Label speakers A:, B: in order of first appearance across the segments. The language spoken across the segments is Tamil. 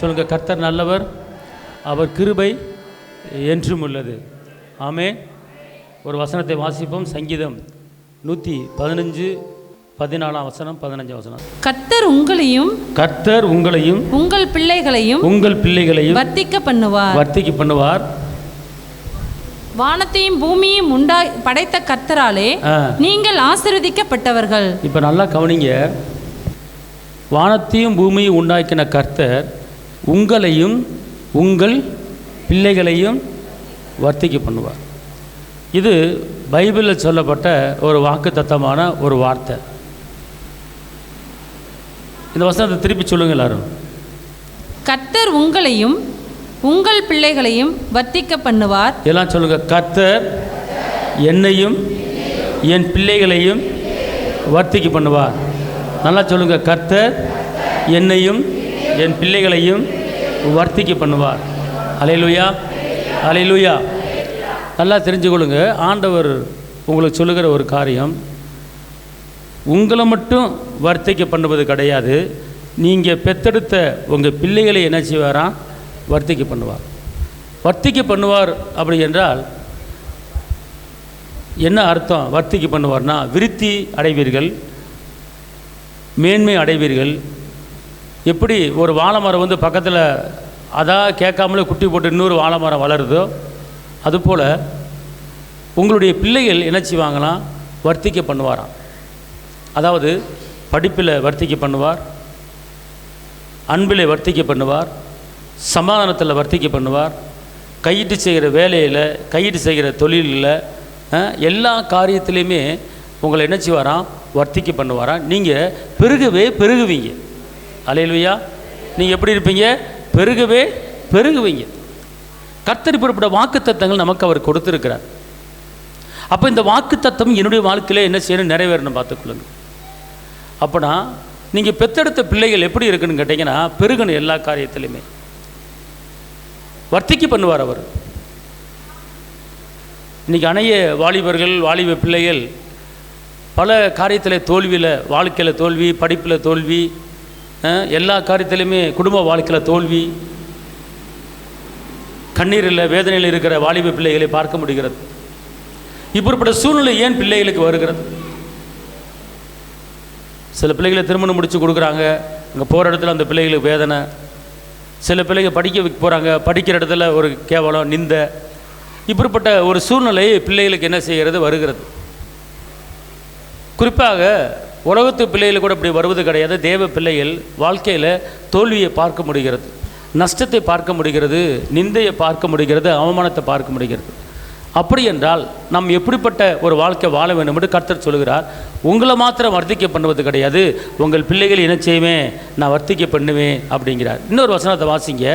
A: சொல்லுங்கள், கர்த்தர் நல்லவர், அவர் கிருபை என்றும் உள்ளது. ஆமென். ஒரு வசனத்தை வாசிப்போம். சங்கீதம் 115:14 வசனம், 15 வசனம்.
B: கர்த்தர் உங்களையும் உங்கள் பிள்ளைகளையும் வர்த்திக்க பண்ணுவார். வானத்தையும் பூமியையும் படைத்த கர்த்தராலே நீங்கள் ஆசீர்வதிக்கப்பட்டவர்கள்.
A: இப்போ நல்லா கவனிங்க. வானத்தையும் பூமியையும் உண்டாக்கின கர்த்தர் உங்களையும் உங்கள் பிள்ளைகளையும் வர்த்திக்க பண்ணுவார். இது பைபிளில் சொல்லப்பட்ட ஒரு வாக்குத்தத்தமான ஒரு வார்த்தை. இந்த வசனத்தை திருப்பி சொல்லுங்க எல்லாரும்.
B: கர்த்தர் உங்களையும் உங்கள் பிள்ளைகளையும் வர்த்திக்க பண்ணுவார்.
A: எல்லாம் சொல்லுங்க. கர்த்தர் என்னையும் என் பிள்ளைகளையும் வர்த்திக்க பண்ணுவார். நல்லா சொல்லுங்க. கர்த்தர் என்னையும் என் பிள்ளைகளையும் வர்த்திக்க பண்ணுவார். அல்லேலூயா, அல்லேலூயா. நல்லா தெரிஞ்சுக்கொள்ளுங்க. ஆண்டவர் உங்களுக்கு சொல்லுகிற ஒரு காரியம், உங்களை மட்டும் வர்த்திக்க பண்ணுவது கிடையாது. நீங்கள் பெத்தெடுத்த உங்கள் பிள்ளைகளை என்ன செய்வாராம்? வர்த்திக்க பண்ணுவார். வர்த்திக்க பண்ணுவார் அப்படி என்றால் என்ன அர்த்தம்? வர்த்திக்க பண்ணுவார்னா விருத்தி அடைவீர்கள், மேன்மை அடைவீர்கள். எப்படி ஒரு வாழை மரம் வந்து பக்கத்தில் அதான் கேட்காமலே குட்டி போட்டு இன்னொரு வாழை மரம் வளருதோ, அதுபோல் உங்களுடைய பிள்ளைகள் என்ன செய்வாங்களாம்? வர்த்திக்க பண்ணுவாராம். அதாவது படிப்பில் வர்த்திக்க பண்ணுவார், அன்பில் வர்த்திக்க பண்ணுவார், சமாதானத்தில் வர்த்திக்க பண்ணுவார், கையிட்டு செய்கிற வேலையில், கையிட்டு செய்கிற தொழிலில், எல்லா காரியத்திலையுமே உங்களை என்ன செய்வாராம்? வர்த்திக்க பண்ணுவாராம். நீங்கள் பெருகுவீங்க. அல்லேலூயா. நீங்கள் எப்படி இருப்பீங்க? பெருகுவீங்க. கர்த்தர் இப்படிப்பட்ட வாக்குத்தத்தங்கள் நமக்கு அவர் கொடுத்துருக்கிறார். அப்போ இந்த வாக்குத்தத்தம் என்னுடைய வாழ்க்கையில் என்ன செய்யணும்? நிறைவேறணும். பார்த்துக்கொள்ளுங்க. அப்போனா நீங்கள் பெத்தெடுத்த பிள்ளைகள் எப்படி இருக்குன்னு கேட்டிங்கன்னா பெருகணும். எல்லா காரியத்திலையுமே வர்த்திக்க பண்ணுவார் அவர். இன்றைக்கி அநேக வாலிபர்கள், வாலிப பிள்ளைகள் பல காரியத்தில் தோல்வியில், வாழ்க்கையில் தோல்வி, படிப்பில் தோல்வி, எல்லா காரியத்திலையுமே குடும்ப வாழ்க்கையில் தோல்வி, கண்ணீரில் வேதனையில் இருக்கிற வாலிப பிள்ளைகளை பார்க்க முடிகிறது. இப்படிப்பட்ட சூழ்நிலை ஏன் பிள்ளைகளுக்கு வருகிறது? சில பிள்ளைகளை திருமணம் முடித்து கொடுக்குறாங்க, அங்கே போகிற இடத்துல அந்த பிள்ளைகளுக்கு வேதனை. சில பிள்ளைகள் படிக்க போகிறாங்க, படிக்கிற இடத்துல ஒரு கேவலம், நிந்த. இப்படிப்பட்ட ஒரு சூழ்நிலை பிள்ளைகளுக்கு என்ன செய்கிறது? வருகிறது. குறிப்பாக உலகத்து பிள்ளைகள் கூட இப்படி வருவது கிடையாது. தேவ பிள்ளைகள் வாழ்க்கையில் தோல்வியை பார்க்க முடிகிறது, நஷ்டத்தை பார்க்க முடிகிறது, நிந்தையை பார்க்க முடிகிறது, அவமானத்தை பார்க்க முடிகிறது. அப்படி என்றால் நாம் எப்படிப்பட்ட ஒரு வாழ்க்கை வாழ வேண்டும் என்று கர்த்தர் சொல்கிறார். உங்களை மாத்திரம் வர்த்திக்க பண்ணுவது கிடையாது, உங்கள் பிள்ளைகள் என்ன செய்வேன்? நான் வர்த்திக்க பண்ணுவேன் அப்படிங்கிறார். இன்னொரு வசனத்தை வாசிங்க.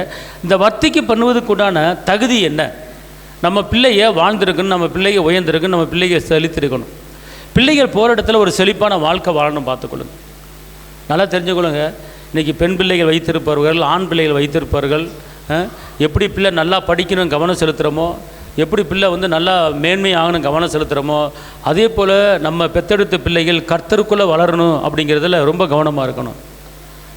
A: இந்த வர்த்திக்க பண்ணுவதுக்கு உண்டான தகுதி என்ன? நம்ம பிள்ளைய வாழ்ந்திருக்கணும், நம்ம பிள்ளைய உயர்ந்திருக்கணும், நம்ம பிள்ளைய செழித்திருக்கணும். பிள்ளைகள் போகிற இடத்துல ஒரு செழிப்பான வாழ்க்கை வாழணும். பார்த்துக்கொள்ளுங்க. நல்லா தெரிஞ்சுக்கொள்ளுங்க. இன்றைக்கி பெண் பிள்ளைகள் வைத்திருப்பவர்கள், ஆண் பிள்ளைகள் வைத்திருப்பவர்கள், எப்படி பிள்ளை நல்லா படிக்கணும் கவனம் செலுத்துகிறோமோ, எப்படி பிள்ளை வந்து நல்லா மேன்மை ஆகணும் கவனம் செலுத்துகிறோமோ, அதே போல் நம்ம பெத்தெடுத்த பிள்ளைகள் கர்த்தருக்குள்ளே வளரணும் அப்படிங்கிறதுல ரொம்ப கவனமாக இருக்கணும்.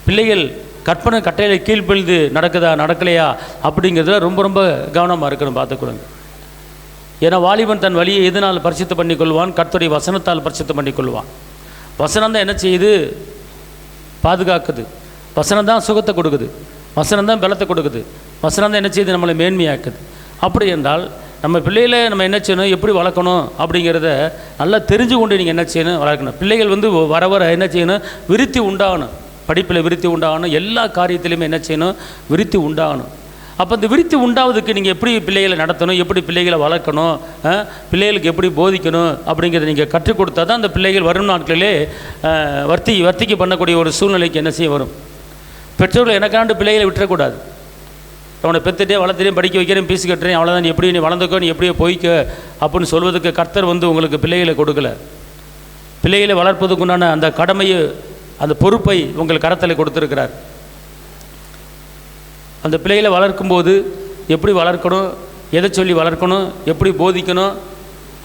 A: பிள்ளைகள் கற்பனை கட்டையில் கீழ்ப்பழுது நடக்கலையா அப்படிங்கிறதுல ரொம்ப ரொம்ப கவனமாக இருக்கணும். பார்த்துக்கொள்ளுங்க. ஏன்னா வாலிபன் தன் வழியை எதனால் பரிசுத்தம் பண்ணிக்கொள்வான்? கர்த்தருடைய வசனத்தால் பரிசுத்தம் பண்ணிக்கொள்வான். வசனம் தான் என்ன செய்யுது? பாதுகாக்குது. வசனம் தான் சுகத்தை கொடுக்குது, வசனம் தான் பலத்தை கொடுக்குது, வசனம் தான் என்ன செய்யுது? நம்மளை மேன்மையாக்குது. அப்படி என்றால் நம்ம பிள்ளைகளை நம்ம என்ன செய்யணும், எப்படி வளர்க்கணும் அப்படிங்கிறத நல்லா தெரிஞ்சு கொண்டு நீங்கள் என்ன செய்யணும்? வளர்க்கணும். பிள்ளைகள் வந்து வர என்ன செய்யணும்? விருத்தி உண்டாகணும். படிப்பில் விருத்தி உண்டாகணும், எல்லா காரியத்திலையுமே என்ன செய்யணும்? விருத்தி உண்டாகணும். அப்போ இந்த விருத்தி உண்டாவதுக்கு நீங்கள் எப்படி பிள்ளைகளை நடத்தணும், எப்படி பிள்ளைகளை வளர்க்கணும், பிள்ளைகளுக்கு எப்படி போதிக்கணும் அப்படிங்கிறத நீங்கள் கற்றுக் கொடுத்தா தான் அந்த பிள்ளைகள் வரும் நாட்களிலே வர்த்திக்க பண்ணக்கூடிய ஒரு சூழ்நிலைக்கு என்ன செய்ய வரும். பெற்றோர்கள் எனக்காண்டு பிள்ளைகளை விட்டுறக்கூடாது. அவனை பெற்றுட்டே வளர்த்துட்டே படிக்க வைக்கிறேன், பீஸ் கட்டுறேன், அவ்வளோதான், நீ எப்படி நீ வளர்ந்துக்கோ, நீ எப்படியோ போய்க்க அப்படின்னு சொல்வதுக்கு கர்த்தர் வந்து உங்களுக்கு பிள்ளைகளை கொடுக்கல. பிள்ளைகளை வளர்ப்பதுக்குண்டான அந்த கடமையை, அந்த பொறுப்பை உங்கள் கரத்தில் கொடுத்துருக்கிறார். அந்த பிள்ளைகளை வளர்க்கும்போது எப்படி வளர்க்கணும், எதை சொல்லி வளர்க்கணும், எப்படி போதிக்கணும்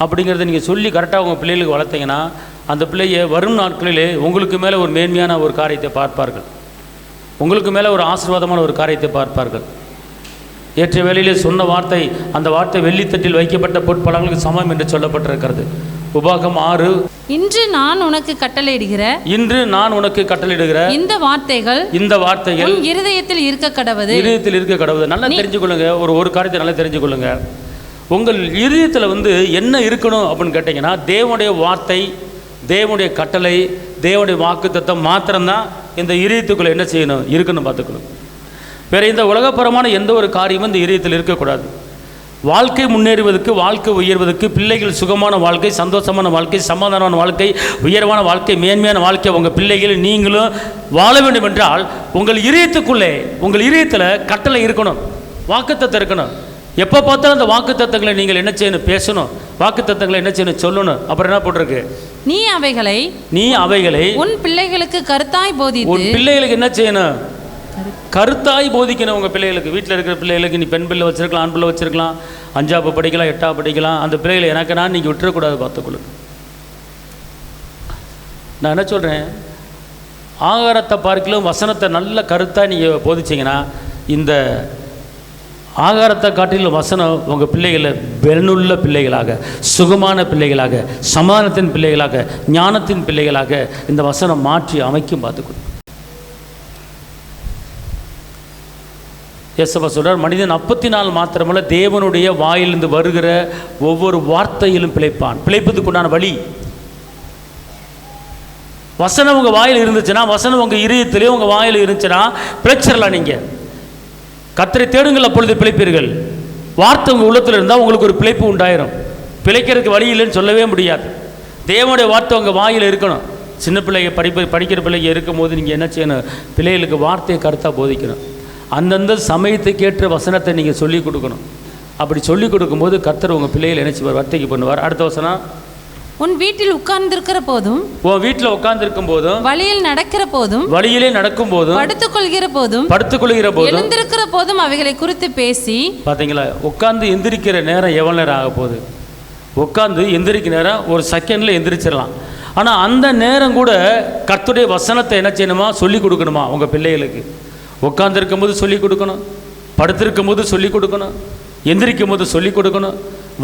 A: அப்படிங்கிறத நீங்கள் சொல்லி கரெக்டாக உங்கள் பிள்ளைகளுக்கு வளர்த்தீங்கன்னா அந்த பிள்ளைய வரும் நாட்களிலே உங்களுக்கு மேலே ஒரு மேன்மையான ஒரு காரியத்தை பார்ப்பார்கள். உங்களுக்கு மேலே ஒரு ஆசீர்வாதமான ஒரு காரியத்தை பார்ப்பார்கள். ஏற்ற வேளையிலே சொன்ன வார்த்தை, அந்த வார்த்தை வெள்ளித்தட்டில் வைக்கப்பட்ட பொற்பழங்களுக்கு சமம் என்று சொல்லப்பட்டிருக்கிறது. உபாகம் 6.
B: இன்று நான் உனக்கு கட்டளையிடுகிற இந்த வார்த்தைகள் உன் இருதயத்தில் இருக்க கடவுது. நல்லா தெரிஞ்சுக்கொள்ளுங்க. ஒரு காரியத்தை நல்லா தெரிஞ்சுக்கொள்ளுங்க. உங்கள் இருதயத்தில் என்ன இருக்கணும் அப்படின்னு கேட்டிங்கன்னா, தேவனுடைய வார்த்தை, தேவனுடைய கட்டளை, தேவனுடைய வாக்குத்தத்தம் மாத்திரம்தான் இந்த இருதயத்துக்குள்ளே என்ன செய்யணும், இருக்கணும் பார்த்துக்கணும். வேறு இந்த உலகப்பரமான எந்த ஒரு காரியமும் இந்த இதயத்தில் இருக்கக்கூடாது. வாழ்க்கை முன்னேறுவதற்கு, வாழ்க்கை உயர்வதற்கு, பிள்ளைகள் சுகமான வாழ்க்கை, சந்தோஷமான வாழ்க்கை, சமாதானமான வாழ்க்கை, உயர்வான வாழ்க்கை, மேன்மையான வாழ்க்கை உங்கள் பிள்ளைகள் நீங்களும் வாழ வேண்டும் என்றால் உங்கள் இதயத்துக்குள்ளே, உங்கள் இதயத்தில் கட்டளை இருக்கணும், வாக்குத்தத்தம் இருக்கணும். எப்போ பார்த்தாலும் அந்த வாக்குத்தத்தங்களை நீங்கள் என்ன செய்யணும், பேசணும். வாக்குத்தத்தங்களை என்ன செய்யணும், சொல்லணும். அப்புறம் என்ன போட்டிருக்கு, நீ அவைகளை உன் பிள்ளைகளுக்கு கருத்தாய் போதித்து,
A: உன் பிள்ளைகளுக்கு என்ன செய்யணும், கருத்தாய் போதிக்கணும். உங்கள் பிள்ளைகளுக்கு, வீட்டில் இருக்கிற பிள்ளைகளுக்கு, நீ பெண் பிள்ளை வச்சுருக்கலாம், ஆண் பிள்ளை வச்சுருக்கலாம், 5ஆவது படிக்கலாம், 8ஆவது படிக்கலாம், அந்த பிள்ளைகளை எனக்கு நான் நீங்கள் விட்டுறக்கூடாது பார்த்துக்கொள்ளுங்க. நான் என்ன சொல்கிறேன், ஆகாரத்தை பார்க்கலும் வசனத்தை நல்ல கருத்தாக நீங்கள் போதிச்சிங்கன்னா, இந்த ஆகாரத்தை காட்டிலும் வசனம் உங்கள் பிள்ளைகளை பெருனுள்ள பிள்ளைகளாக, சுகமான பிள்ளைகளாக, சமாதானத்தின் பிள்ளைகளாக, ஞானத்தின் பிள்ளைகளாக இந்த வசனம் மாற்றி அமைக்கும் பார்த்துக்கொள்ளும். இயேசுவா சொல்றார், மனிதன் அப்பத்தினால் மாத்திரமல்ல தேவனுடைய வாயிலிருந்து வருகிற ஒவ்வொரு வார்த்தையிலும் பிழைப்பான். பிழைப்பதுக்கு உண்டான வழி வசனம் உங்கள் வாயில் இருந்துச்சுன்னா, வசனம் உங்கள் இதயத்திலே உங்கள் வாயில் இருந்துச்சுன்னா பிழைச்சிடலாம். நீங்கள் கர்த்தரை தேடுங்கள், அப்பொழுது பிழைப்பீர்கள். வார்த்தை உங்கள் உள்ளத்தில் இருந்தால் உங்களுக்கு ஒரு பிழைப்பு உண்டாயிரும். பிழைக்கிறதுக்கு வழி இல்லைன்னு சொல்லவே முடியாது. தேவனுடைய வார்த்தை உங்கள் வாயில் இருக்கணும். சின்ன பிள்ளைங்க படிக்கிற பிள்ளைங்க இருக்கும் போது நீங்கள் என்ன செய்யணும், பிள்ளைகளுக்கு வார்த்தையை கருத்தாக போதிக்கணும். அந்தந்த சமயத்துக்கேற்ற வசனத்தை நீங்கள் சொல்லிக் கொடுக்கணும். அப்படி சொல்லிக் கொடுக்கும்போது கர்த்தர் உங்கள் பிள்ளைகள் என்ன செய்வார், வர்த்திக்கு பண்ணுவார். அடுத்த வசனம்,
B: உன் வீட்டில் உட்கார்ந்திருக்கிற போதும்,
A: உன் வீட்டில் உட்கார்ந்திருக்கும் போதும்,
B: வழியில் நடக்கிற போதும்,
A: வழியிலே நடக்கும் போதும்,
B: படுத்துக்கொள்கிற போதும், எழுந்திருக்கிற போதும் அவைகளை குறித்து பேசி. பார்த்தீங்களா,
A: உட்கார்ந்து எந்திரிக்கிற நேரம் எவ்வளோ நேரம் ஆக போகுது, உட்கார்ந்து எந்திரிக்கிற நேரம் ஒரு செகண்டில் எந்திரிச்சிடலாம். ஆனால் அந்த நேரம் கூட கர்த்தருடைய வசனத்தை என்ன செய்யணுமா, சொல்லிக் கொடுக்கணுமா உங்கள் பிள்ளைகளுக்கு. உட்கார்ந்துருக்கும் போது சொல்லிக் கொடுக்கணும், படுத்திருக்கும் போது சொல்லிக் கொடுக்கணும், எந்திரிக்கும் போது சொல்லிக் கொடுக்கணும்,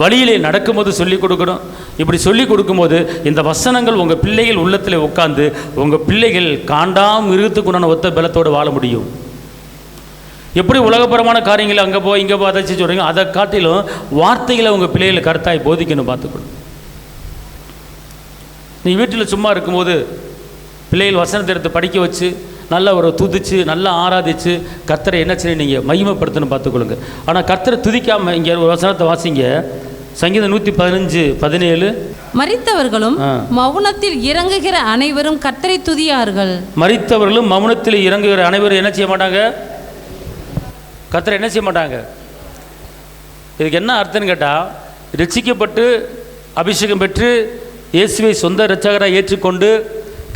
A: வழியிலே நடக்கும்போது சொல்லிக் கொடுக்கணும். இப்படி சொல்லிக் கொடுக்கும்போது இந்த வசனங்கள் உங்கள் பிள்ளைகள் உள்ளத்தில் உட்கார்ந்து உங்கள் பிள்ளைகள் காண்டாம் மிருகத்துக்குண்டான ஒத்த பலத்தோடு வாழ முடியும். எப்படி உலகப்பரமான காரியங்களை அங்கே போய் இங்கே போய் அதை சொல்கிறீங்க, அதை காட்டிலும் வார்த்தைகளை உங்கள் பிள்ளைகளை கருத்தாய் போதிக்கணும் பார்த்துக்கணும். நீ வீட்டில் சும்மா இருக்கும்போது பிள்ளைகள் வசனத்தை எடுத்து படிக்க வச்சு நல்லா ஒரு துதிச்சு நல்லா ஆராதிச்சு கர்த்தரை என்ன செய்ய நீங்கள் மகிமைப்படுத்தணும் பார்த்துக்கொள்ளுங்க. ஆனால் கர்த்தரை துதிக்காமல் இங்கே ஒரு வசனத்தை வாசிங்க, சங்கீதம் 115:17.
B: மரித்தவர்களும் மௌனத்தில் இறங்குகிற அனைவரும் கர்த்தரை துதியார்கள்.
A: மரித்தவர்களும் மௌனத்தில் இறங்குகிற அனைவரும் என்ன செய்ய மாட்டாங்க, கர்த்தரை என்ன செய்ய மாட்டாங்க. இதுக்கு என்ன அர்த்தம்னு கேட்டால், ரட்சிக்கப்பட்டு அபிஷேகம் பெற்று இயேசுவை சொந்த இரட்சகராக ஏற்றுக்கொண்டு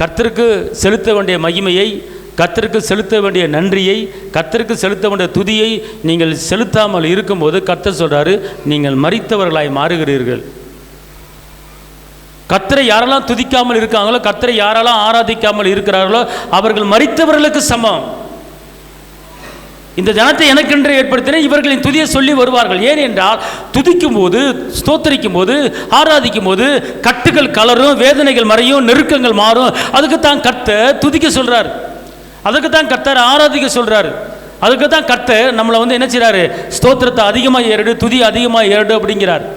A: கர்த்தருக்கு செலுத்த வேண்டிய மகிமையை, கர்த்தருக்கு செலுத்த வேண்டிய நன்றியை, கர்த்தருக்கு செலுத்த வேண்டிய துதியை நீங்கள் செலுத்தாமல் இருக்கும்போது கர்த்தர் சொல்கிறாரு, நீங்கள் மரித்தவர்களாய் மாறுகிறீர்கள். கர்த்தரை யாரெல்லாம் துதிக்காமல் இருக்காங்களோ, கர்த்தரை யாரெல்லாம் ஆராதிக்காமல் இருக்கிறார்களோ அவர்கள் மரித்தவர்களுக்கு சமம். இந்த ஜனத்தை எனக்கென்று ஏற்படுத்தின இவர்களின் துதியை சொல்லி வருவார்கள். ஏன் என்றால், துதிக்கும் போது, ஸ்தோத்தரிக்கும் போது, ஆராதிக்கும் போது கட்டுகள் கலரும், வேதனைகள் மறையும், நெருக்கங்கள் மாறும். அதுக்கு தான் கர்த்தர் துதிக்க சொல்றார், அதுக்கு தான் கர்த்தர் ஆராதிக்க சொல்றாரு, அதுக்கு தான் கர்த்தர் நம்மளை என்ன செய்றாரு, ஸ்தோத்திரத்தை அதிகமாக ஏறிடு, துதி அதிகமாக ஏறிடு அப்படிங்கிறார்.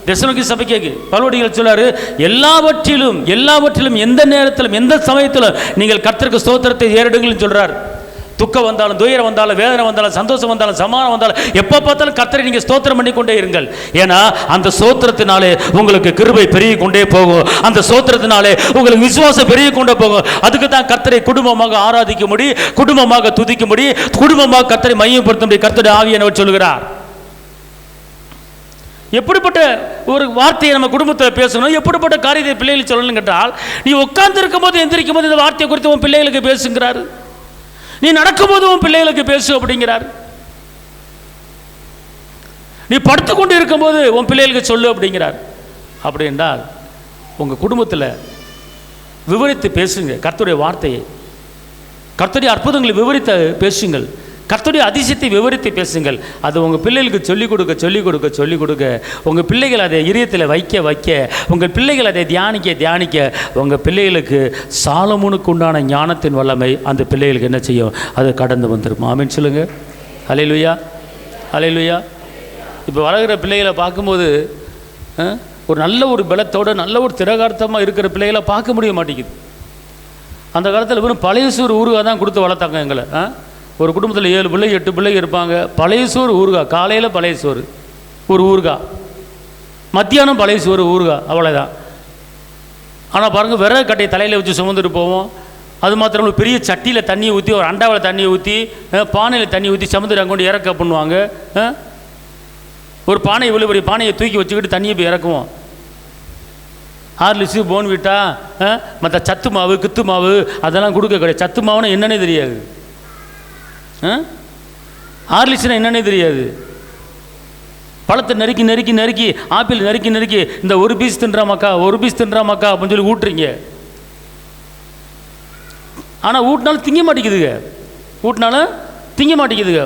A: தெசலோனிக்கே சபைக்கு பவுல் சொல்றாரு, எல்லாவற்றிலும் எந்த நேரத்திலும் எந்த சமயத்திலும் நீங்கள் கர்த்தருக்கு ஸ்தோத்திரத்தை ஏறிடுங்கள்னு சொல்றார். துக்கம் வந்தாலும், துயரம் வந்தாலும், வேதனை வந்தாலும், சந்தோஷம் வந்தாலும், சமாதானம் வந்தாலும், எப்போ பார்த்தாலும் கர்த்தரை நீங்கள் ஸ்தோத்திரம் பண்ணி கொண்டே இருங்கள். ஏன்னா அந்த ஸ்தோத்திரத்தினாலே உங்களுக்கு கிருபை பெருகி கொண்டே போகும், அந்த ஸ்தோத்திரத்தினாலே உங்களுக்கு விசுவாசம் பெருகி கொண்டே போகும். அதுக்கு தான் கர்த்தரை குடும்பமாக ஆராதிக்க முடியும், குடும்பமாக துதிக்க முடியும், குடும்பமாக கர்த்தரை மையப்படுத்த முடியும். கர்த்தருடைய ஆவியானவர் சொல்கிறார். எப்படிப்பட்ட ஒரு வார்த்தையை நம்ம குடும்பத்தில் பேசணும், எப்படிப்பட்ட காரியத்தை பிள்ளைகளுக்கு சொல்லணும் கேட்டால், நீ உட்கார்ந்து இருக்கும் போது எந்திரிக்கும் போது இந்த வார்த்தையை குறித்து உன் பிள்ளைகளுக்கு பேசுங்கிறார். நீ நடக்கும்போது உன் பிள்ளைகளுக்கு பேசு அப்படிங்கிறார். நீ படுத்துக்கொண்டு இருக்கும்போது உன் பிள்ளைகளுக்கு சொல்லு அப்படிங்கிறார். அப்படி என்றால் உங்கள் குடும்பத்தில் விவரித்து பேசுங்க கர்த்தருடைய வார்த்தையை. கர்த்தருடைய அற்புதங்களை விவரித்து பேசுங்கள். கர்த்தருடைய அதிசயத்தை விவரித்து பேசுங்கள். அது உங்கள் பிள்ளைகளுக்கு சொல்லிக் கொடுக்க உங்கள் பிள்ளைகள் அதை இதயத்தில் வைக்க உங்கள் பிள்ளைகள் அதை தியானிக்க உங்கள் பிள்ளைகளுக்கு சாலமோனுக்கு உண்டான ஞானத்தின் வல்லமை அந்த பிள்ளைகளுக்கு என்ன செய்யும்? அது கடந்து வந்துடும். ஆமென் சொல்லுங்கள். அல்லேலூயா, அல்லேலூயா. இப்போ வளர்கிற பிள்ளைகளை பார்க்கும்போது ஒரு நல்ல ஒரு பலத்தோடு நல்ல ஒரு திரகார்த்தமாக இருக்கிற பிள்ளைகளை பார்க்க முடிய மாட்டேங்குது. அந்த காலத்தில் வெறும் பழைய சோறு ஊறுகாய் தான் கொடுத்து வளர்த்தாங்க எங்களை. ஒரு குடும்பத்தில் 7 பிள்ளை 8 பிள்ளைங்க இருப்பாங்க. பழைய சோறு ஊறுகாய், காலையில் பழைய சோறு ஒரு ஊறுகாய், மத்தியானம் பழைய சோறு ஊறுகாய், அவ்வளோதான். ஆனால் பாருங்கள், விறகு கட்டையை தலையில் வச்சு சுமந்துட்டு போவோம். அது மாத்திரம் பெரிய சட்டியில் தண்ணியை ஊற்றி, ஒரு அண்டாவில் தண்ணியை ஊற்றி, பானையில் தண்ணி ஊற்றி சுமந்துட்டு அங்கே கொண்டு இறக்க பண்ணுவாங்க. ஒரு பானை இவ்வளோ பெரிய பானையை தூக்கி வச்சுக்கிட்டு தண்ணியை போய் இறக்குவோம். ஹார்லிக்ஸு, போன்விட்டா, மற்ற சத்து மாவு கித்து மாவு அதெல்லாம் கொடுக்க கிடையாது. சத்து மாவுன்னா என்னன்னே தெரியாது. ஹார்லிக்ஸ்னால் என்னன்னே தெரியாது. பழத்தை நறுக்கி ஆப்பிள் நறுக்கி இந்த ஒரு பீஸ் தின்றாமாக்கா அப்படின்னு சொல்லி ஊட்டுறீங்க. ஆனால் ஊட்டினாலும் திங்க மாட்டேங்குதுங்க.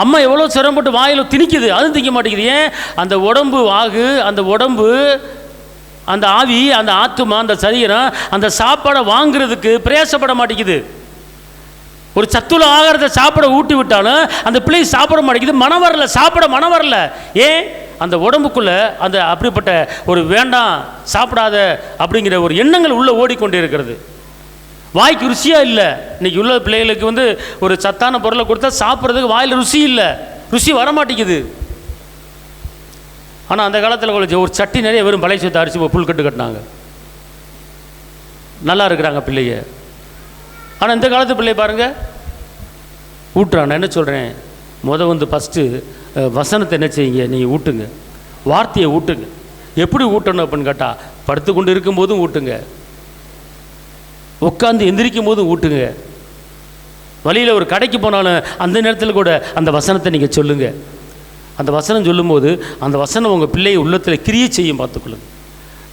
A: அம்மா எவ்வளோ சிரமப்பட்டு வாயில் திணிக்குது, அதுவும் திங்க மாட்டேங்குது. ஏன்? அந்த உடம்பு வாகு, அந்த உடம்பு, அந்த ஆவி, அந்த ஆத்துமா, அந்த சரீரம் அந்த சாப்பாடை வாங்குறதுக்கு பிரயாசப்பட மாட்டேங்குது. ஒரு சத்துள்ள ஆகாரத்தை சாப்பிட ஊட்டி விட்டாலும் அந்த பிள்ளை சாப்பிட மாட்டேங்குது. சாப்பிட மனம் வரல. ஏன்? அந்த உடம்புக்குள்ளே அந்த அப்படிப்பட்ட ஒரு வேண்டாம், சாப்பிடாத அப்படிங்கிற ஒரு எண்ணங்கள் உள்ளே ஓடிக்கொண்டே இருக்கிறது. வாய்க்கு ருசியாக இல்லை. இன்றைக்கி உள்ள பிள்ளைகளுக்கு ஒரு சத்தான பொருளை கொடுத்தா சாப்பிட்றதுக்கு வாயில் ருசி இல்லை, ருசி வரமாட்டேங்குது. ஆனால் அந்த காலத்தில் ஒரு சட்டி நிறைய வெறும் பழைய சோத்தை அரிசி புல்கட்டு கட்டினாங்க, நல்லா இருக்கிறாங்க பிள்ளைய. ஆனால் இந்த காலத்து பிள்ளை பாருங்கள், ஊட்டுறான். நான் என்ன சொல்கிறேன், ஃபஸ்ட்டு வசனத்தை என்ன செய்யுங்க, நீங்கள் ஊட்டுங்க, வார்த்தையை ஊட்டுங்க. எப்படி ஊட்டணும் அப்படின்னு கேட்டால், படுத்து கொண்டு இருக்கும்போதும் ஊட்டுங்க, உட்காந்து எந்திரிக்கும் போதும் ஊட்டுங்க, வழியில் ஒரு கடைக்கு போனாலும் அந்த நேரத்தில் கூட அந்த வசனத்தை நீங்கள் சொல்லுங்கள். அந்த வசனம் சொல்லும்போது அந்த வசனம் உங்கள் பிள்ளையை உள்ளத்தில் கிரியை செய்யும். பார்த்துக்கொள்ளுங்க.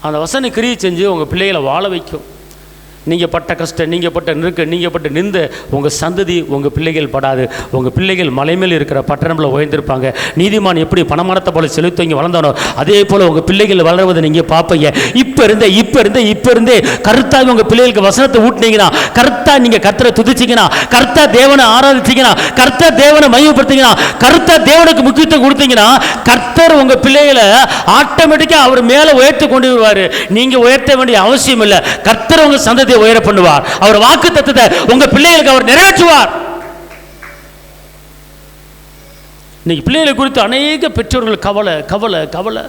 A: அந்த வசனம் கிரியை செஞ்சு உங்கள் பிள்ளைகளை வாழ வைக்கும். நீங்கள் பட்ட கஷ்டம், நீங்கள் பட்ட நெருக்க, நீங்கள் பட்ட நிந்த உங்கள் சந்ததி, உங்கள் பிள்ளைகள் படாது. உங்கள் பிள்ளைகள் மலை மேல் இருக்கிற பட்டணமில் உயர்ந்திருப்பாங்க. நீதிமான் எப்படி பணமரத்தை போல செலுத்தவங்க வளர்ந்தானோ அதே போல் உங்கள் பிள்ளைகள் வளர்வதை நீங்கள் பார்ப்பீங்க. இப்போ இருந்தே கருத்தாக உங்கள் பிள்ளைகளுக்கு வசனத்தை ஊட்டினீங்கன்னா, கருத்தாக நீங்கள் கர்த்தரை துதிச்சிங்கன்னா, கர்த்தா தேவனை ஆராதிச்சிங்கன்னா, கர்த்தா தேவனை மையப்படுத்திங்கன்னா, கர்த்தா தேவனுக்கு முக்கியத்துவம் கொடுத்தீங்கன்னா, கர்த்தர் உங்கள் பிள்ளைகளை ஆட்டோமேட்டிக்காக அவர் மேலே உயர்த்தி கொண்டு வருவார். நீங்கள் உயர்த்த வேண்டிய அவசியம் இல்லை. கர்த்தர் உங்கள் சந்ததி உயர பண்ணுவார். அவர் வாக்குத்தத்தத்தை உங்க பிள்ளைகளுக்கு அவர் நிறைவேற்றுவார். இன்னைக்கு பிள்ளைகளை குறித்து அநேக பெற்றோர்கள் கவலை.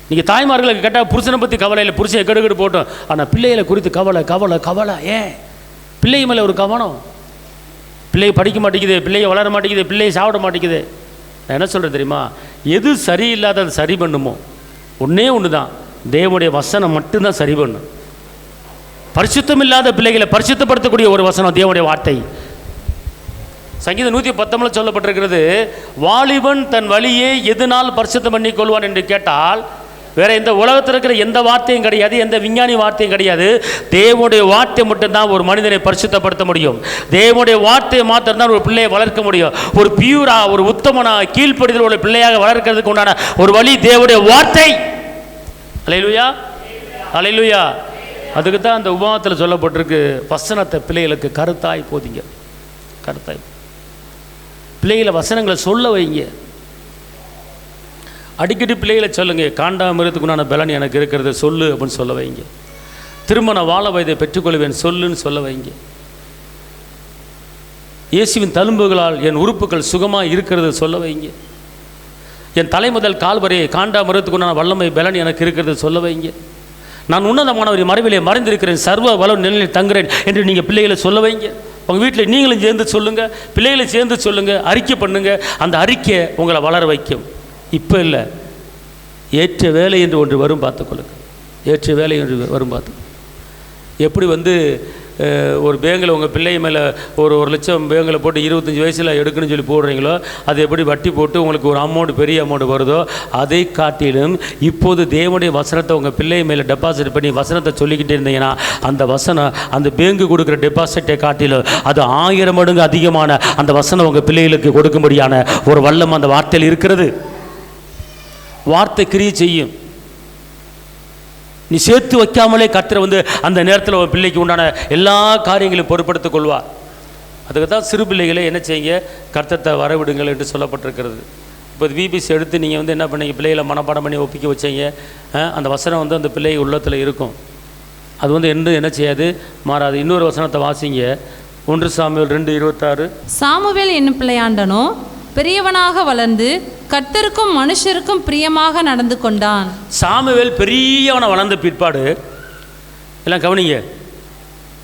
A: நீங்க தாய்மார்களுக்கு கேட்டா புருஷனை பத்தி கவலை இல்லை, புருஷனை கெடுக்கெடு போட்டோம். ஆனா பிள்ளைகளை குறித்து கவலை. ஏன்? பிள்ளை மேல ஒரு கவனம். பிள்ளை படிக்க மாட்டேங்குது, பிள்ளை வளர மாட்டேங்குது, பிள்ளை சாப்பிட மாட்டேங்குது. நான் என்ன சொல்றேன் தெரியுமா? எது சரியில்லாத சரி பண்ணுமோ ஒன்னே ஒண்ணுதான், தேவனுடைய வசனம் மட்டும்தான் சரி பண்ணும். பரிசுத்தம் இல்லாத பிள்ளைகளை பரிசுத்தப்படுத்தக்கூடிய ஒரு வசனம் தேவனுடைய வார்த்தை. சங்கீதம் 119 சொல்லப்பட்டிருக்கிறது, வாலிபன் தன் வழியை எதனால் பரிசுத்தம் பண்ணி கொள்வான் என்று கேட்டால், வேற எந்த உலகத்தில் இருக்கிற எந்த வார்த்தையும் கிடையாது, எந்த விஞ்ஞானி வார்த்தையும் கிடையாது. தேவனுடைய வார்த்தை மட்டும்தான் ஒரு மனிதனை பரிசுத்தப்படுத்த முடியும். தேவனுடைய வார்த்தையை மாத்திரம்தான் ஒரு பிள்ளையை வளர்க்க முடியும். ஒரு பியூரா, ஒரு உத்தமனா, கீழ்ப்படிதல் உள்ள பிள்ளையாக வளர்க்கிறதுக்கு உண்டான ஒரு வழி தேவனுடைய வார்த்தை. அல்லேலூயா, அல்லேலூயா. அதுக்கு தான் அந்த உபமானத்தில் சொல்லப்பட்டிருக்கு, வசனத்தை பிள்ளைகளுக்கு கருத்தாய் போதிங்க. பிள்ளைகளை வசனங்களை சொல்ல வைங்க. அடிக்கடி பிள்ளைகளை சொல்லுங்க, காண்டாமிருகத்துக்குண்டான பலன் எனக்கு இருக்கிறது சொல்லு அப்படின்னு சொல்ல வைங்க. திருமண வாழ வயதை பெற்றுக்கொள்வேன் சொல்லுன்னு சொல்ல வைங்க. இயேசுவின் தழும்புகளால் என் உறுப்புகள் சுகமாக இருக்கிறது சொல்ல வைங்க. என் தலை முதல் கால் வரை காண்டாமிருகத்துக்குண்டான வல்லமை பலன் எனக்கு இருக்கிறது சொல்ல வைங்க. நான் உன்னதமானவரை மறைவிலே மறைந்திருக்கிறேன், சர்வ வள நிலையில் தங்குறேன் என்று நீங்கள் பிள்ளைகளை சொல்ல வைங்க. உங்கள் வீட்டில் நீங்களும் சேர்ந்து சொல்லுங்கள், பிள்ளைகளை சேர்ந்து சொல்லுங்கள், அறிக்கை பண்ணுங்கள். அந்த அறிக்கை உங்களை வளர வைக்கும். இப்போ இல்லை, ஏற்ற வேலை என்று ஒன்று வரும் பார்த்துக்கொள்ளுங்க. ஏற்ற வேலை என்று வரும் பார்த்து எப்படி ஒரு பேங்கில் உங்கள் பிள்ளை மேலே ஒரு லட்சம் பேங்கில் போட்டு 25 வயசில் எடுக்கணும்னு சொல்லி போடுறீங்களோ, அது எப்படி வட்டி போட்டு உங்களுக்கு ஒரு அமௌண்ட், பெரிய அமௌண்ட் வருதோ, அதை காட்டிலும் இப்போது தேவனுடைய வசனத்தை உங்கள் பிள்ளை மேலே டெபாசிட் பண்ணி வசனத்தை சொல்லிக்கிட்டே இருந்தீங்கன்னா அந்த வசனம் அந்த பேங்கு கொடுக்குற டெபாசிட்டை காட்டிலும் அது 1000 மடங்கு அதிகமான அந்த வசனம் உங்கள் பிள்ளைகளுக்கு கொடுக்கும்படியான ஒரு வல்லம் அந்த வார்த்தையில் இருக்கிறது. வார்த்தை கிரியை செய்யும். நீ சேர்த்து வைக்காமலே கர்த்தர் வந்து அந்த நேரத்தில் ஒரு பிள்ளைக்கு உண்டான எல்லா காரியங்களையும் பொறுப்படுத்திக் கொள்வார். அதுக்கு தான் சிறு பிள்ளைகளை என்ன செய்யுங்க, கர்த்தத்தை வரவிடுங்கள் என்று சொல்லப்பட்டிருக்கிறது. இப்போ விபிசி எடுத்து நீங்கள் வந்து என்ன பண்ணீங்க, பிள்ளைகளை மனப்பாடம் பண்ணி ஒப்பிக்க வச்சீங்க, அந்த வசனம் வந்து அந்த பிள்ளை உள்ளத்தில் இருக்கும். அது வந்து என்ன செய்யாது, மாறாது. இன்னொரு வசனத்தை வாசிங்க, 1 சாமுவேல் 2:26.
B: சாமுவேல் என்னும் பிள்ளையாண்டனோ பெரியவனாக வளர்ந்து கர்த்தருக்கும் மனுஷருக்கும் பிரியமாக நடந்து கொண்டான்.
A: சாமுவேல் பெரியவனை வளர்ந்த பிற்பாடு, எல்லாம் கவனிங்க,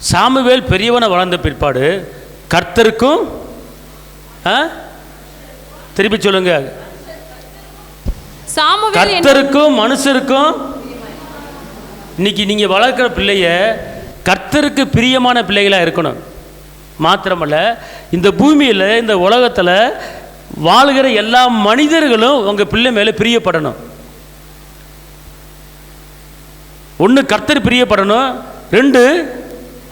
A: சாமுவேல் பெரியவனை வளர்ந்த பிற்பாடு கர்த்தருக்கும், திருப்பி சொல்லுங்க,
B: சாமுவேல்
A: கர்த்தருக்கும் மனுஷருக்கும். இன்னைக்கு நீங்க வளர்க்கிற பிள்ளைய கர்த்தருக்கு பிரியமான பிள்ளைகளா இருக்கணும். மாத்திரமல்ல, இந்த பூமியில் இந்த உலகத்தில் வாழுகிற எல்லா மனிதர்களும் உங்கள் பிள்ளை மேலே பிரியப்படணும். ஒன்று கர்த்தர் பிரியப்படணும், 2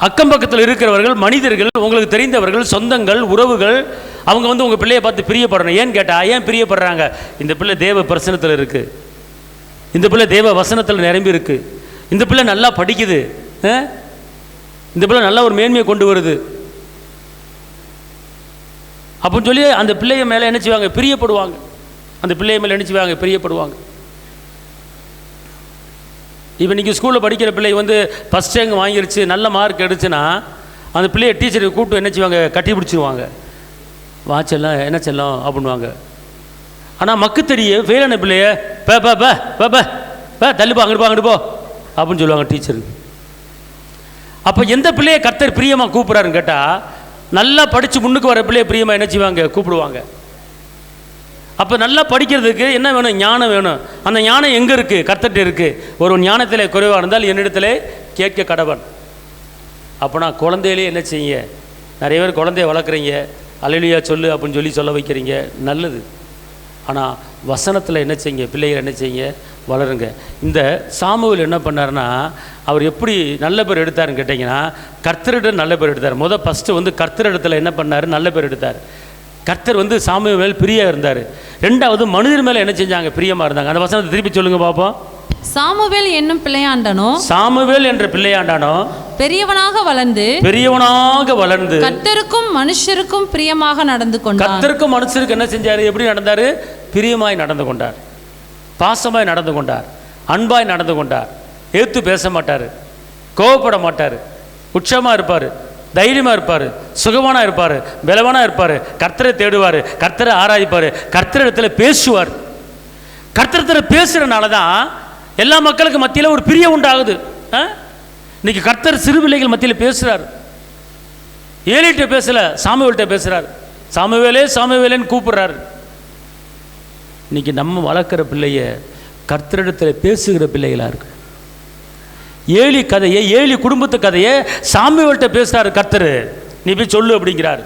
A: அக்கம் பக்கத்தில் இருக்கிறவர்கள், மனிதர்கள், உங்களுக்கு தெரிந்தவர்கள், சொந்தங்கள், உறவுகள், அவங்க வந்து உங்கள் பிள்ளையை பார்த்து பிரியப்படணும். ஏன்னு கேட்டால், ஏன் பிரியப்படுறாங்க? இந்த பிள்ளை தேவ பிரசனத்தில் இருக்குது, இந்த பிள்ளை தேவ வசனத்தில் நிரம்பி இருக்குது, இந்த பிள்ளை நல்லா படிக்குது, இந்த பிள்ளை நல்ல ஒரு மேன்மையை கொண்டு வருது அப்படின்னு சொல்லி அந்த பிள்ளைய மேலே என்ன செய்வாங்க, பிரியப்படுவாங்க. அந்த பிள்ளைய மேலே என்ன செய்வாங்க, பிரியப்படுவாங்க. இப்போ நீங்கள் ஸ்கூலில் படிக்கிற பிள்ளை வந்து ஃபஸ்ட் ரேங்க் வாங்கிருச்சு, நல்ல மார்க் எடுச்சுன்னா அந்த பிள்ளைய டீச்சரை கூப்பிட்டு என்ன செய்வாங்க, கட்டி பிடிச்சிருவாங்க. வாச்செல்லாம் என்ன செல்லம் அப்படின்வாங்க. ஆனால் மக்கு தெரிய ஃபெயிலான பிள்ளைய பே பே பே பே பே பே தள்ளிப்போ அங்கிட்டு போ அப்படின்னு சொல்லுவாங்க டீச்சரு. அப்போ எந்த பிள்ளையை கர்த்தர் பிரியமாக கூப்பிட்றாருன்னு கேட்டால், நல்லா படித்து முன்னுக்கு வர பிள்ளைய பிரியமாக என்ன செய்வாங்க, கூப்பிடுவாங்க. அப்போ நல்லா படிக்கிறதுக்கு என்ன வேணும், ஞானம் வேணும். அந்த ஞானம் எங்கே இருக்குது, கர்த்தர்கிட்ட இருக்குது. ஒரு ஞானத்தில் குறைவாக இருந்தால் என்னிடத்துல கேட்க கடவன். அப்போ நான் குழந்தையிலே என்ன செய்யுங்க, நிறைய பேர் குழந்தைய வளர்க்குறீங்க, அல்லேலூயா சொல்லு அப்படின்னு சொல்ல வைக்கிறீங்க, நல்லது. ஆனால் வசனத்தில் என்ன செய்யுங்க, பிள்ளைகள் என்ன செய்யுங்க, வளருங்க. இந்த சாமுவேல் என்ன பண்ணார்னா, அவர் எப்படி நல்ல பேர் எடுத்தாருன்னு கேட்டிங்கன்னா, கர்த்தரிடம் நல்ல பேர் எடுத்தார். ஃபஸ்ட்டு வந்து கர்த்தரிடத்தில் என்ன பண்ணார், நல்ல பேர் எடுத்தார். கர்த்தர் வந்து சாமுவேல் பிரியா இருந்தார். 2வது மனிதர் மேலே என்ன செஞ்சாங்க, பிரியமாக இருந்தாங்க. அந்த வசனத்தை திருப்பி சொல்லுங்க பார்ப்போம்.
B: சாமுவேல் என்னும் பிள்ளையாண்டனோ,
A: சாமுவேல் என்ற பிள்ளையாண்டானோ
B: பெரியவனாக வளர்ந்து கர்த்தருக்கும் மனுஷருக்கும் பிரியமாக நடந்து கொண்டார்.
A: கர்த்தருக்கும் மனுஷருக்கு என்ன செஞ்சார், எப்படி நடந்தார், பிரியமாய் நடந்து கொண்டார், பாசமாய் நடந்து கொண்டார், அன்பாய் நடந்து கொண்டார். எதிர்த்து பேச மாட்டார், கோவப்பட மாட்டார், உற்சமாக இருப்பார், தைரியமாக இருப்பார், சுகமானா இருப்பார், பலவானா இருப்பார், கர்த்தரை தேடுவார், கர்த்தரை ஆராய்ப்பார், கர்த்தரிடத்தில் பேசுவார். கர்த்தரிடத்தில் பேசுகிறனால தான் எல்லா மக்களுக்கு மத்தியில் ஒரு பிரியம் உண்டாகுது. இன்னைக்கு கர்த்தர் சிறு பிள்ளைகள் மத்தியில் பேசுகிறார். ஏலிகிட்ட பேசலை, சாமுவேல்கிட்ட பேசுகிறார். சாமுவேலே சாமுவேலேன்னு கூப்பிடுறாரு. இன்னைக்கு நம்ம வளர்க்குற பிள்ளைய கர்த்தரிடத்தில் பேசுகிற பிள்ளைகளாக இருக்கு. ஏலி கதையை, ஏலி குடும்பத்து கதையை சாமுவேல்கிட்ட பேசுகிறாரு கர்த்தர். நீ போய் சொல்லு அப்படிங்கிறார்.